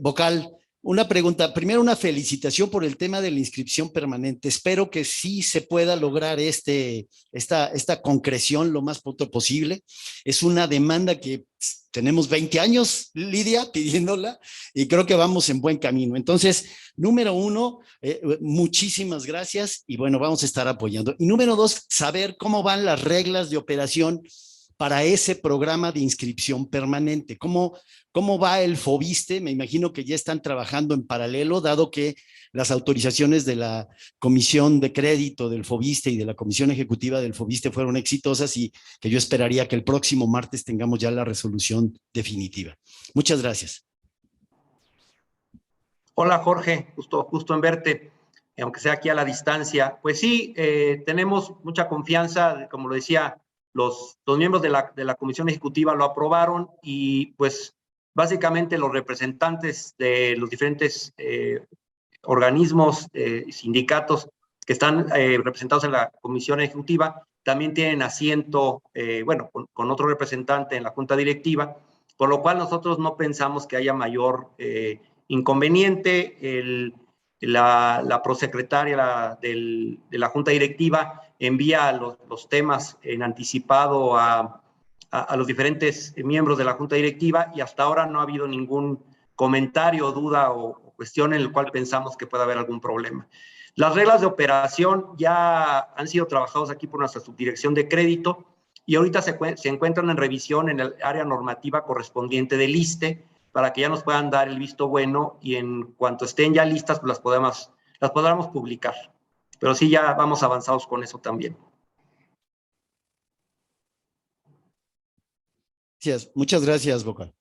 Speaker 16: Vocal, una pregunta, primero una felicitación por el tema de la inscripción permanente. Espero que sí se pueda lograr esta concreción lo más pronto posible. Es una demanda que tenemos 20 años, Lidia, pidiéndola y creo que vamos en buen camino. Entonces, número uno, muchísimas gracias y bueno, vamos a estar apoyando. Y número dos, saber cómo van las reglas de operación para ese programa de inscripción permanente. ¿Cómo va el FOBISTE? Me imagino que ya están trabajando en paralelo, dado que las autorizaciones de la Comisión de Crédito del FOBISTE y de la Comisión Ejecutiva del FOBISTE fueron exitosas y que yo esperaría que el próximo martes tengamos ya la resolución definitiva. Muchas gracias.
Speaker 7: Hola Jorge, justo en verte, aunque sea aquí a la distancia. Pues sí, tenemos mucha confianza, como lo decía, los miembros de la Comisión Ejecutiva lo aprobaron y pues básicamente los representantes de los diferentes organismos, sindicatos que están representados en la Comisión Ejecutiva, también tienen asiento, bueno, con otro representante en la Junta Directiva, por lo cual nosotros no pensamos que haya mayor inconveniente. La prosecretaria de la Junta Directiva envía los temas en anticipado a los diferentes miembros de la Junta Directiva y hasta ahora no ha habido ningún comentario, duda o cuestión en el cual pensamos que pueda haber algún problema. Las reglas de operación ya han sido trabajadas aquí por nuestra subdirección de crédito y ahorita se encuentran en revisión en el área normativa correspondiente del ISSSTE para que ya nos puedan dar el visto bueno y en cuanto estén ya listas, pues las podamos publicar. Pero sí, ya vamos avanzados con eso también.
Speaker 16: Muchas gracias, Vocal.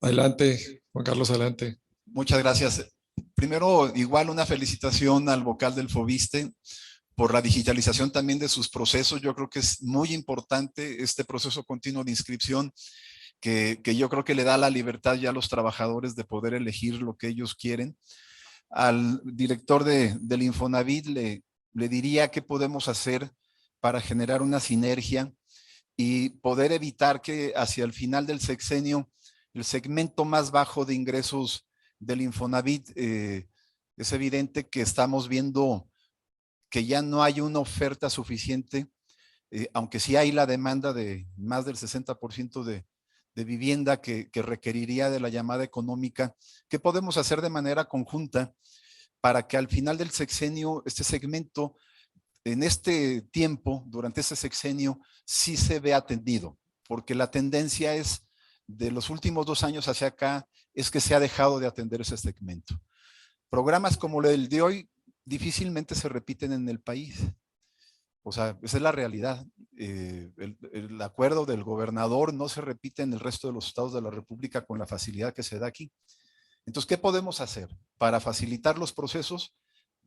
Speaker 2: Adelante, Juan Carlos, adelante.
Speaker 17: Muchas gracias. Primero, igual una felicitación al vocal del FOBISTE por la digitalización también de sus procesos. Yo creo que es muy importante este proceso continuo de inscripción que yo creo que le da la libertad ya a los trabajadores de poder elegir lo que ellos quieren. Al director del Infonavit le diría qué podemos hacer para generar una sinergia y poder evitar que hacia el final del sexenio el segmento más bajo de ingresos del Infonavit, es evidente que estamos viendo que ya no hay una oferta suficiente, aunque sí hay la demanda de más del 60% de vivienda que requeriría de la llamada económica. ¿Qué podemos hacer de manera conjunta para que al final del sexenio este segmento, en este tiempo, durante ese sexenio, sí se vea atendido? Porque la tendencia es, de los últimos 2 años hacia acá, es que se ha dejado de atender ese segmento. Programas como el de hoy difícilmente se repiten en el país. O sea, esa es la realidad. El acuerdo del gobernador no se repite en el resto de los estados de la República con la facilidad que se da aquí. Entonces, ¿qué podemos hacer para facilitar los procesos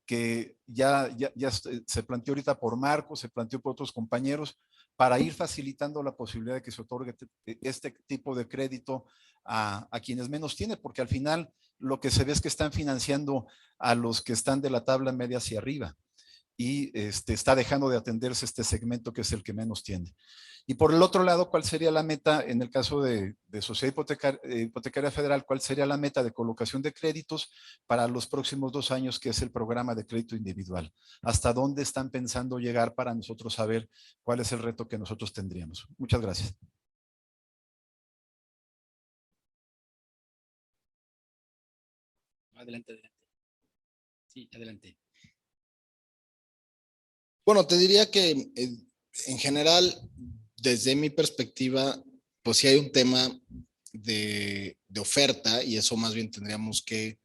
Speaker 17: que ya se planteó ahorita por Marco, se planteó por otros compañeros, para ir facilitando la posibilidad de que se otorgue este tipo de crédito a quienes menos tienen? Porque al final lo que se ve es que están financiando a los que están de la tabla media hacia arriba y está dejando de atenderse este segmento que es el que menos tiene. Y por el otro lado, ¿cuál sería la meta en el caso de Sociedad Hipotecaria Federal? ¿Cuál sería la meta de colocación de créditos para los próximos 2 años, que es el programa de crédito individual? ¿Hasta dónde están pensando llegar para nosotros saber cuál es el reto que nosotros tendríamos? Muchas gracias.
Speaker 4: Adelante. Sí, adelante.
Speaker 3: Bueno, te diría que en general, desde mi perspectiva, pues sí hay un tema de oferta y eso más bien tendríamos que,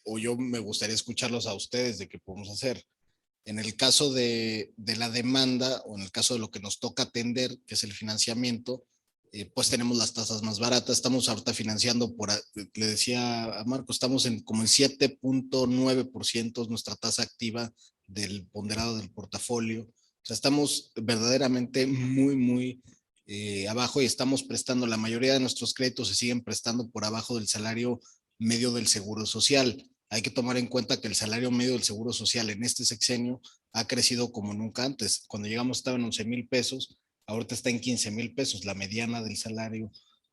Speaker 3: o yo me gustaría escucharlos a ustedes de qué podemos hacer. En el caso de la demanda o en el caso de lo que nos toca atender, que es el financiamiento, pues tenemos las tasas más baratas. Estamos ahorita financiando le decía a Marco, estamos como en 7.9% nuestra tasa activa del ponderado del portafolio. O sea, estamos verdaderamente muy abajo y estamos prestando, la mayoría de nuestros créditos se siguen prestando por abajo del salario medio del Seguro Social. Hay que tomar en cuenta que el salario medio del Seguro Social en este sexenio ha crecido como nunca antes. Cuando llegamos estaba en 11,000 pesos, ahorita está en 15,000 pesos, la mediana del salario.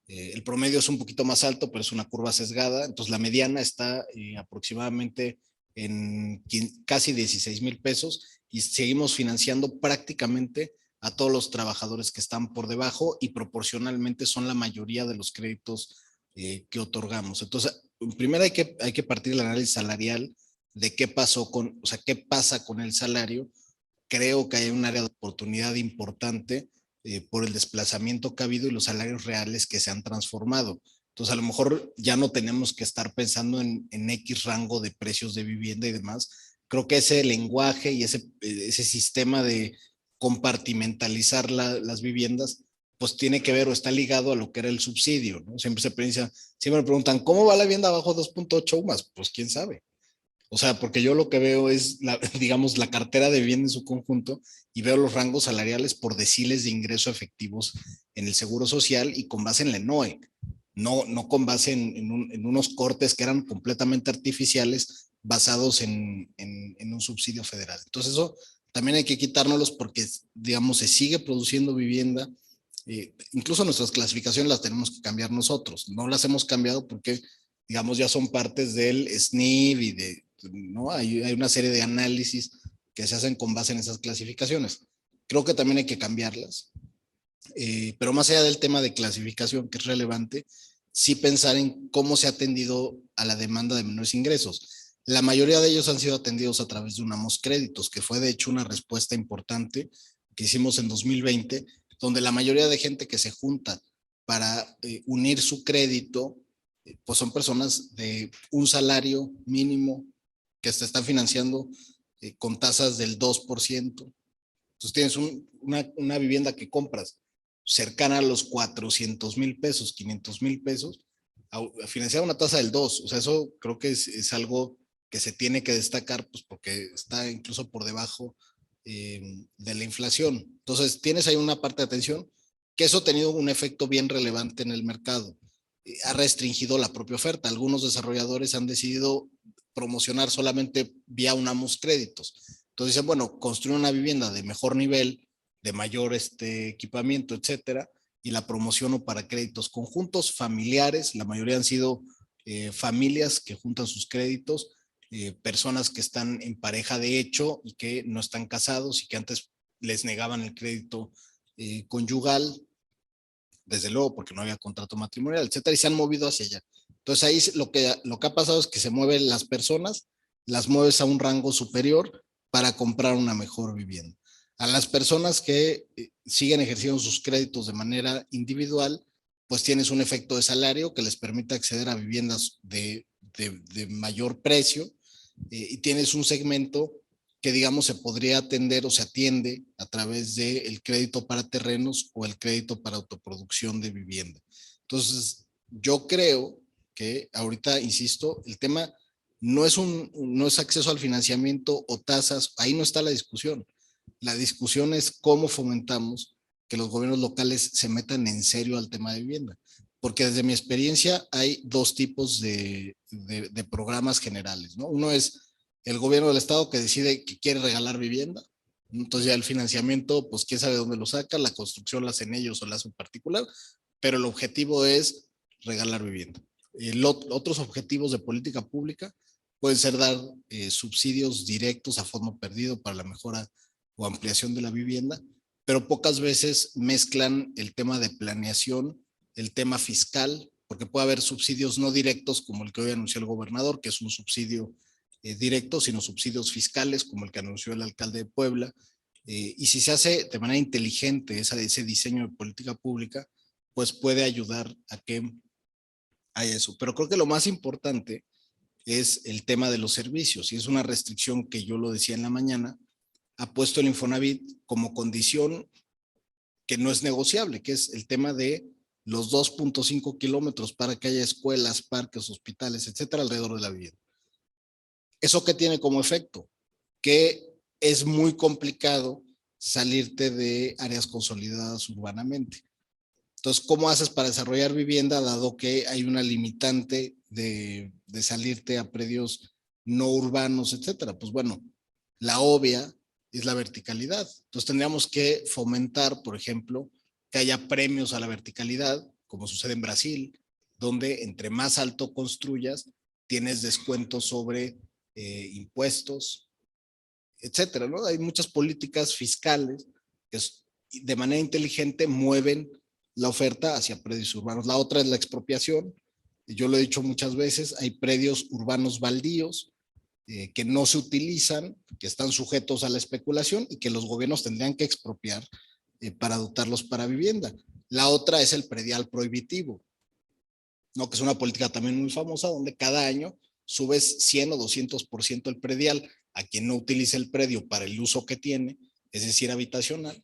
Speaker 3: El promedio es un poquito más alto, pero es una curva sesgada. Entonces la mediana está aproximadamente en casi 16,000 pesos y seguimos financiando prácticamente a todos los trabajadores que están por debajo y proporcionalmente son la mayoría de los créditos que otorgamos. Entonces, primero hay que partir del análisis salarial de qué pasa con el salario. Creo que hay un área de oportunidad importante por el desplazamiento que ha habido y los salarios reales que se han transformado. Entonces, a lo mejor ya no tenemos que estar pensando en X rango de precios de vivienda y demás. Creo que ese lenguaje y ese sistema de compartimentalizar las viviendas pues tiene que ver o está ligado a lo que era el subsidio, ¿no? Siempre me preguntan, ¿cómo va la vivienda abajo de 2.8 UMAS? Pues quién sabe. O sea, porque yo lo que veo es, digamos, la cartera de vivienda en su conjunto y veo los rangos salariales por deciles de ingreso efectivos en el Seguro Social y con base en la ENOE, no con base en unos cortes que eran completamente artificiales basados en un subsidio federal. Entonces eso también hay que quitárnoslos porque, digamos, se sigue produciendo vivienda. Incluso nuestras clasificaciones las tenemos que cambiar nosotros. No las hemos cambiado porque, digamos, ya son partes del SNIF y de, ¿no? Hay una serie de análisis que se hacen con base en esas clasificaciones. Creo que también hay que cambiarlas. Pero más allá del tema de clasificación, que es relevante, sí pensar en cómo se ha atendido a la demanda de menores ingresos. La mayoría de ellos han sido atendidos a través de Unamos Créditos, que fue de hecho una respuesta importante que hicimos en 2020, donde la mayoría de gente que se junta para unir su crédito, pues son personas de un salario mínimo que se están financiando con tasas del 2%. Entonces tienes una vivienda que compras cercana a los 400,000 pesos, 500,000 pesos, a financiar una tasa del 2%. O sea, eso creo que es algo que se tiene que destacar, pues porque está incluso por debajo de la inflación. Entonces, tienes ahí una parte de atención, que eso ha tenido un efecto bien relevante en el mercado. Ha restringido la propia oferta. Algunos desarrolladores han decidido promocionar solamente vía Unamos Créditos. Entonces dicen, bueno, construir una vivienda de mejor nivel, de mayor equipamiento, etcétera, y la promociono para créditos conjuntos, familiares. La mayoría han sido familias que juntan sus créditos, personas que están en pareja de hecho y que no están casados y que antes les negaban el crédito conyugal, desde luego porque no había contrato matrimonial, etcétera, y se han movido hacia allá. Entonces ahí lo que ha pasado es que se mueven las personas, las mueves a un rango superior para comprar una mejor vivienda. A las personas que siguen ejerciendo sus créditos de manera individual, pues tienes un efecto de salario que les permite acceder a viviendas de mayor precio, y tienes un segmento que, digamos, se podría atender o se atiende a través del crédito para terrenos o el crédito para autoproducción de vivienda. Entonces, yo creo que ahorita, insisto, el tema no es acceso al financiamiento o tasas, ahí no está la discusión. La discusión es cómo fomentamos que los gobiernos locales se metan en serio al tema de vivienda. Porque desde mi experiencia hay dos tipos de programas generales, ¿no? Uno es el gobierno del estado que decide que quiere regalar vivienda. Entonces ya el financiamiento, pues quién sabe dónde lo saca, la construcción la hacen ellos o la hacen particular, pero el objetivo es regalar vivienda. Otros objetivos de política pública pueden ser dar subsidios directos a fondo perdido para la mejora o ampliación de la vivienda, pero pocas veces mezclan el tema de planeación, el tema fiscal, porque puede haber subsidios no directos como el que hoy anunció el gobernador, que es un subsidio directo, sino subsidios fiscales como el que anunció el alcalde de Puebla. Y si se hace de manera inteligente ese diseño de política pública, pues puede ayudar a que haya eso. Pero creo que lo más importante es el tema de los servicios, y es una restricción que yo lo decía en la mañana, ha puesto el Infonavit como condición que no es negociable, que es el tema de los 2.5 kilómetros para que haya escuelas, parques, hospitales, etcétera, alrededor de la vivienda. ¿Eso qué tiene como efecto? Que es muy complicado salirte de áreas consolidadas urbanamente. Entonces, ¿cómo haces para desarrollar vivienda dado que hay una limitante de salirte a predios no urbanos, etcétera? Pues bueno, la obvia es la verticalidad. Entonces tendríamos que fomentar, por ejemplo, que haya premios a la verticalidad, como sucede en Brasil, donde entre más alto construyas, tienes descuentos sobre impuestos, etcétera, ¿no? Hay muchas políticas fiscales que de manera inteligente mueven la oferta hacia predios urbanos. La otra es la expropiación. Yo lo he dicho muchas veces, hay predios urbanos baldíos que no se utilizan, que están sujetos a la especulación y que los gobiernos tendrían que expropiar para dotarlos para vivienda. La otra es el predial prohibitivo, ¿no? Que es una política también muy famosa, donde cada año subes 100 o 200% el predial a quien no utilice el predio para el uso que tiene, es decir, habitacional,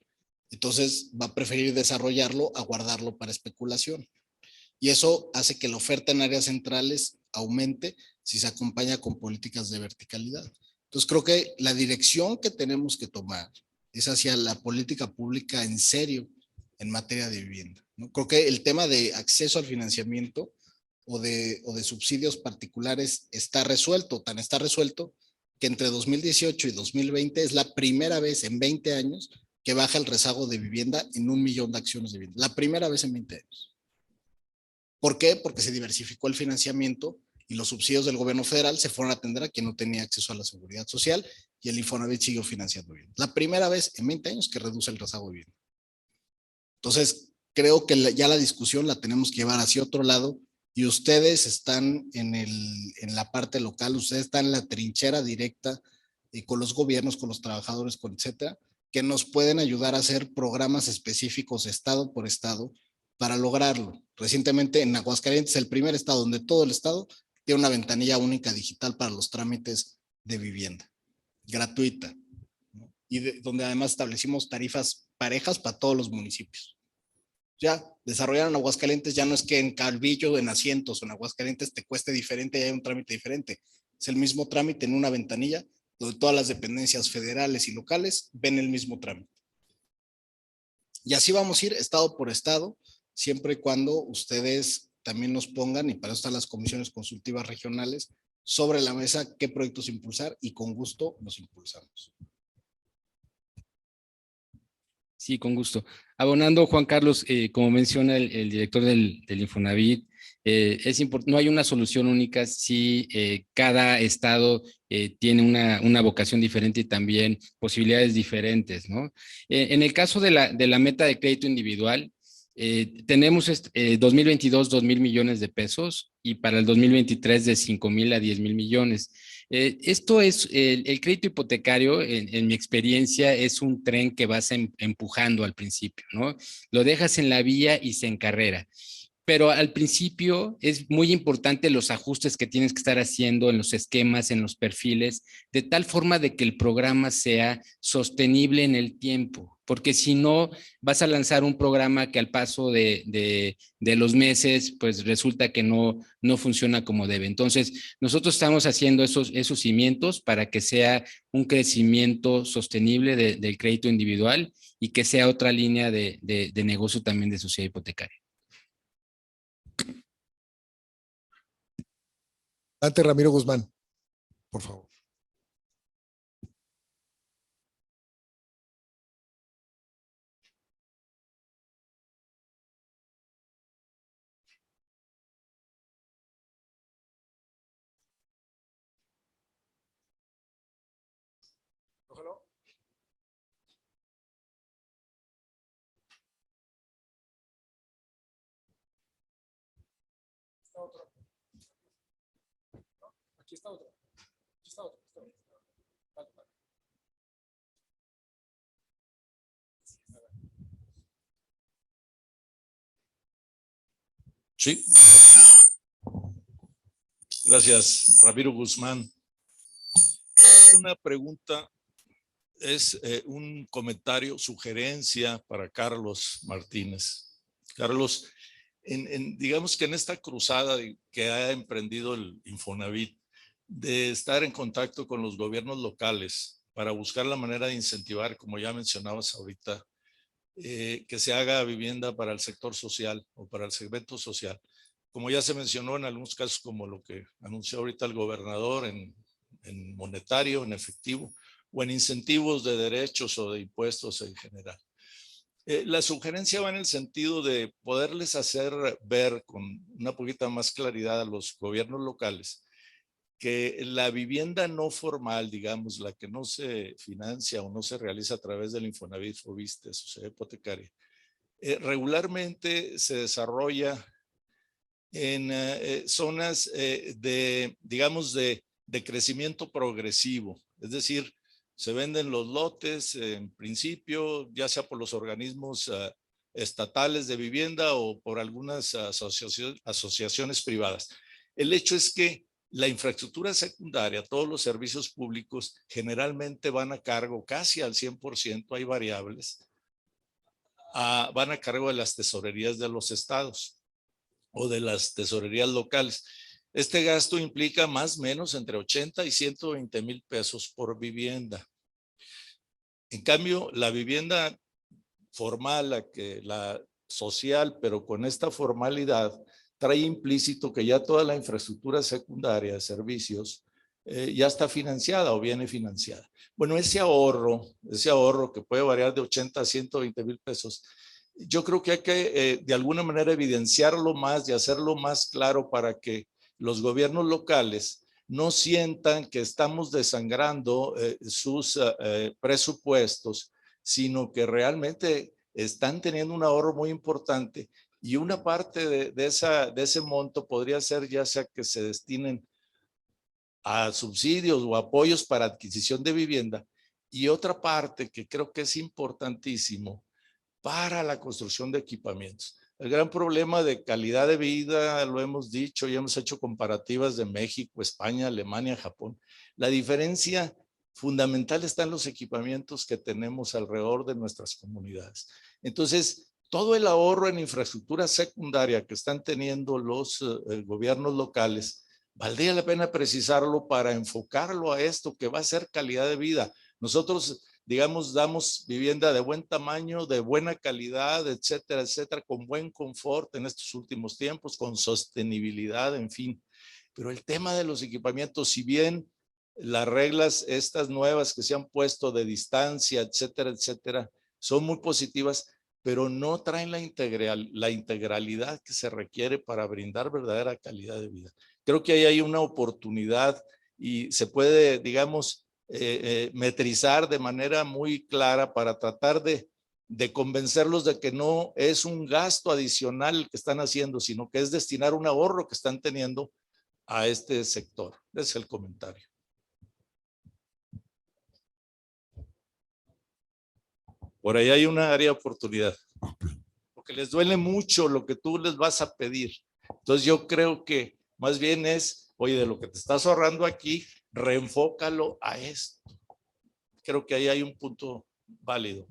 Speaker 3: Entonces va a preferir desarrollarlo a guardarlo para especulación. Y eso hace que la oferta en áreas centrales aumente si se acompaña con políticas de verticalidad. Entonces creo que la dirección que tenemos que tomar es hacia la política pública en serio en materia de vivienda, ¿no? Creo que el tema de acceso al financiamiento o de subsidios particulares está resuelto, tan está resuelto que entre 2018 y 2020 es la primera vez en 20 años que baja el rezago de vivienda en 1 millón de acciones de vivienda. La primera vez en 20 años. ¿Por qué? Porque se diversificó el financiamiento y los subsidios del gobierno federal se fueron a atender a quien no tenía acceso a la seguridad social y el Infonavit siguió financiando bien. La primera vez en 20 años que reduce el rezago de vivienda. Entonces, creo que ya la discusión la tenemos que llevar hacia otro lado y ustedes están en la parte local, ustedes están en la trinchera directa con los gobiernos, con los trabajadores, con etcétera, que nos pueden ayudar a hacer programas específicos estado por estado para lograrlo. Recientemente en Aguascalientes, el primer estado donde todo el estado tiene una ventanilla única digital para los trámites de vivienda, gratuita, ¿no? Y donde además establecimos tarifas parejas para todos los municipios. Ya desarrollaron Aguascalientes, ya no es que en Calvillo, en Asientos o en Aguascalientes te cueste diferente y hay un trámite diferente. Es el mismo trámite en una ventanilla donde todas las dependencias federales y locales ven el mismo trámite. Y así vamos a ir estado por estado, siempre y cuando ustedes también nos pongan, y para eso están las comisiones consultivas regionales, sobre la mesa qué proyectos impulsar y con gusto los impulsamos.
Speaker 4: Sí, con gusto. Abonando, Juan Carlos, como menciona el director del Infonavit, no hay una solución única si cada estado tiene una vocación diferente y también posibilidades diferentes, ¿no? En el caso de la meta de crédito individual, tenemos 2022 2,000 millones de pesos y para el 2023 de 5,000 a 10,000 millones. Esto es, el crédito hipotecario, en mi experiencia, es un tren que vas empujando al principio, ¿no? Lo dejas en la vía y se encarrera. Pero al principio es muy importante los ajustes que tienes que estar haciendo en los esquemas, en los perfiles, de tal forma de que el programa sea sostenible en el tiempo, porque si no vas a lanzar un programa que al paso de los meses, pues resulta que no funciona como debe. Entonces, nosotros estamos haciendo esos cimientos para que sea un crecimiento sostenible del crédito individual y que sea otra línea de negocio también de sociedad hipotecaria.
Speaker 2: Adelante, Ramiro Guzmán, por favor. Aquí está otro. Aquí está otro. Vale, vale.
Speaker 18: Sí. Gracias, Ramiro Guzmán. Una pregunta, es un comentario, sugerencia para Carlos Martínez. Carlos, digamos que en esta cruzada que ha emprendido el Infonavit, de estar en contacto con los gobiernos locales para buscar la manera de incentivar, como ya mencionabas ahorita, que se haga vivienda para el sector social o para el segmento social. Como ya se mencionó en algunos casos, como lo que anunció ahorita el gobernador en monetario, en efectivo, o en incentivos de derechos o de impuestos en general. La sugerencia va en el sentido de poderles hacer ver con una poquita más claridad a los gobiernos locales que la vivienda no formal, digamos, la que no se financia o no se realiza a través del Infonavit, Foviste, sociedad hipotecaria, regularmente se desarrolla en zonas digamos, de crecimiento progresivo. Es decir, se venden los lotes en principio, ya sea por los organismos estatales de vivienda o por algunas asociaciones privadas. El hecho es que la infraestructura secundaria, todos los servicios públicos generalmente van a cargo casi al 100%, hay variables, van a cargo de las tesorerías de los estados o de las tesorerías locales. Este gasto implica más o menos entre 80 y 120 mil pesos por vivienda. En cambio, la vivienda formal, la social, pero con esta formalidad, trae implícito que ya toda la infraestructura secundaria de servicios ya está financiada o viene financiada. Bueno, ese ahorro que puede variar de 80 a 120 mil pesos, yo creo que hay que de alguna manera evidenciarlo más y hacerlo más claro para que los gobiernos locales no sientan que estamos desangrando sus presupuestos, sino que realmente están teniendo un ahorro muy importante y una parte de ese monto podría ser ya sea que se destinen a subsidios o apoyos para adquisición de vivienda y otra parte que creo que es importantísimo para la construcción de equipamientos. El gran problema de calidad de vida, lo hemos dicho y hemos hecho comparativas de México, España, Alemania, Japón. La diferencia fundamental está en los equipamientos que tenemos alrededor de nuestras comunidades. Entonces, todo el ahorro en infraestructura secundaria que están teniendo los gobiernos locales, valdría la pena precisarlo para enfocarlo a esto que va a ser calidad de vida. Nosotros, digamos, damos vivienda de buen tamaño, de buena calidad, etcétera, etcétera, con buen confort en estos últimos tiempos, con sostenibilidad, en fin. Pero el tema de los equipamientos, si bien las reglas estas nuevas que se han puesto de distancia, etcétera, etcétera, son muy positivas, pero no traen la integralidad que se requiere para brindar verdadera calidad de vida. Creo que ahí hay una oportunidad y se puede, digamos, metrizar de manera muy clara para tratar de convencerlos de que no es un gasto adicional que están haciendo, sino que es destinar un ahorro que están teniendo a este sector. Ese es el comentario. Por ahí hay una área de oportunidad, porque les duele mucho lo que tú les vas a pedir. Entonces yo creo que más bien es, oye, de lo que te estás ahorrando aquí, reenfócalo a esto. Creo que ahí hay un punto válido.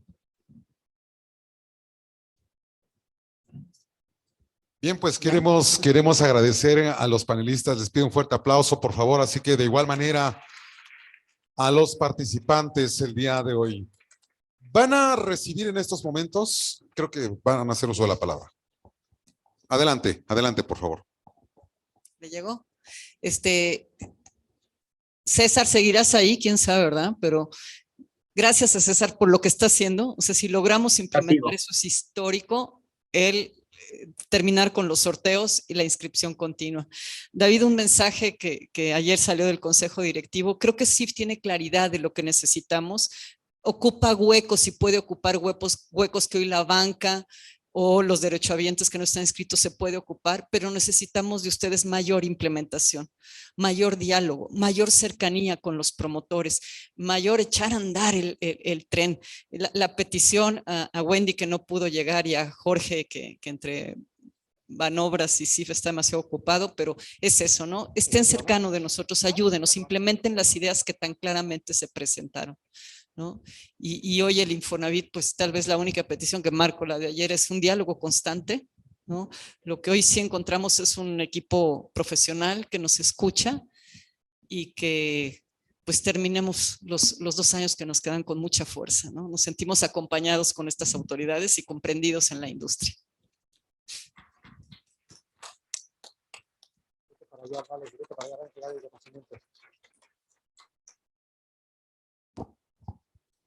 Speaker 1: Bien, pues queremos agradecer a los panelistas. Les pido un fuerte aplauso, por favor. Así que de igual manera a los participantes el día de hoy. Van a recibir en estos momentos, creo que van a hacer uso de la palabra. Adelante, por favor.
Speaker 5: ¿Le llegó? César, seguirás ahí, quién sabe, ¿verdad? Pero gracias a César por lo que está haciendo. O sea, si logramos implementar eso es histórico, terminar con los sorteos y la inscripción continua. David, un mensaje que ayer salió del Consejo Directivo, creo que SIF tiene claridad de lo que necesitamos, ocupa huecos y puede ocupar huecos que hoy la banca o los derechohabientes que no están inscritos se puede ocupar, pero necesitamos de ustedes mayor implementación, mayor diálogo, mayor cercanía con los promotores, mayor echar a andar el tren. La petición a Wendy que no pudo llegar y a Jorge que entre Banobras y CIF está demasiado ocupado, pero es eso, ¿no? Estén cercanos de nosotros, ayúdenos, implementen las ideas que tan claramente se presentaron, ¿no? Y hoy el Infonavit, pues tal vez la única petición que marco, la de ayer, es un diálogo constante, ¿no? Lo que hoy sí encontramos es un equipo profesional que nos escucha y que pues terminemos los 2 años que nos quedan con mucha fuerza, ¿no? Nos sentimos acompañados con estas autoridades y comprendidos en la industria.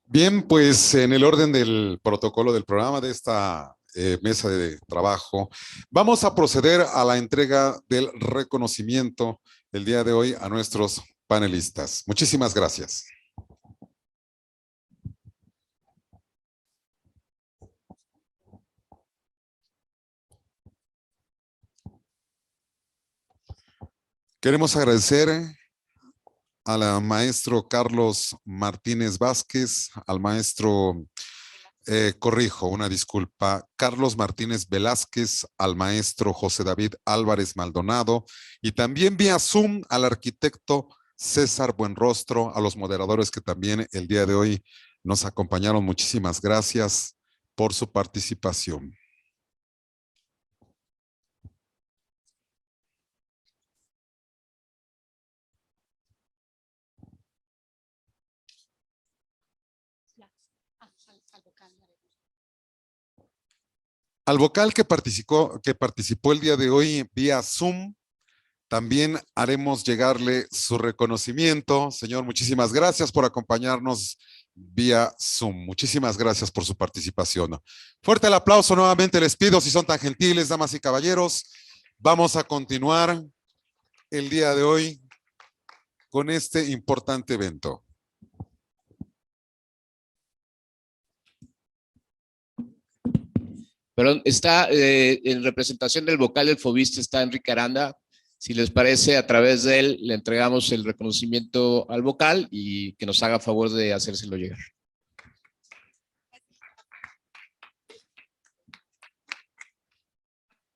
Speaker 1: Bien, pues en el orden del protocolo del programa de esta mesa de trabajo, vamos a proceder a la entrega del reconocimiento el día de hoy a nuestros panelistas. Muchísimas gracias. Queremos agradecer al maestro Carlos Martínez Vázquez, al maestro, corrijo, una disculpa, Carlos Martínez Velázquez, al maestro José David Álvarez Maldonado y también vía Zoom al arquitecto César Buenrostro, a los moderadores que también el día de hoy nos acompañaron. Muchísimas gracias por su participación. Al vocal que participó el día de hoy vía Zoom, también haremos llegarle su reconocimiento. Señor, muchísimas gracias por acompañarnos vía Zoom. Muchísimas gracias por su participación. Fuerte el aplauso nuevamente les pido, si son tan gentiles, damas y caballeros. Vamos a continuar el día de hoy con este importante evento.
Speaker 6: Perdón, está en representación del vocal del Fobiste, está Enrique Aranda. Si les parece, a través de él le entregamos el reconocimiento al vocal y que nos haga favor de hacérselo llegar.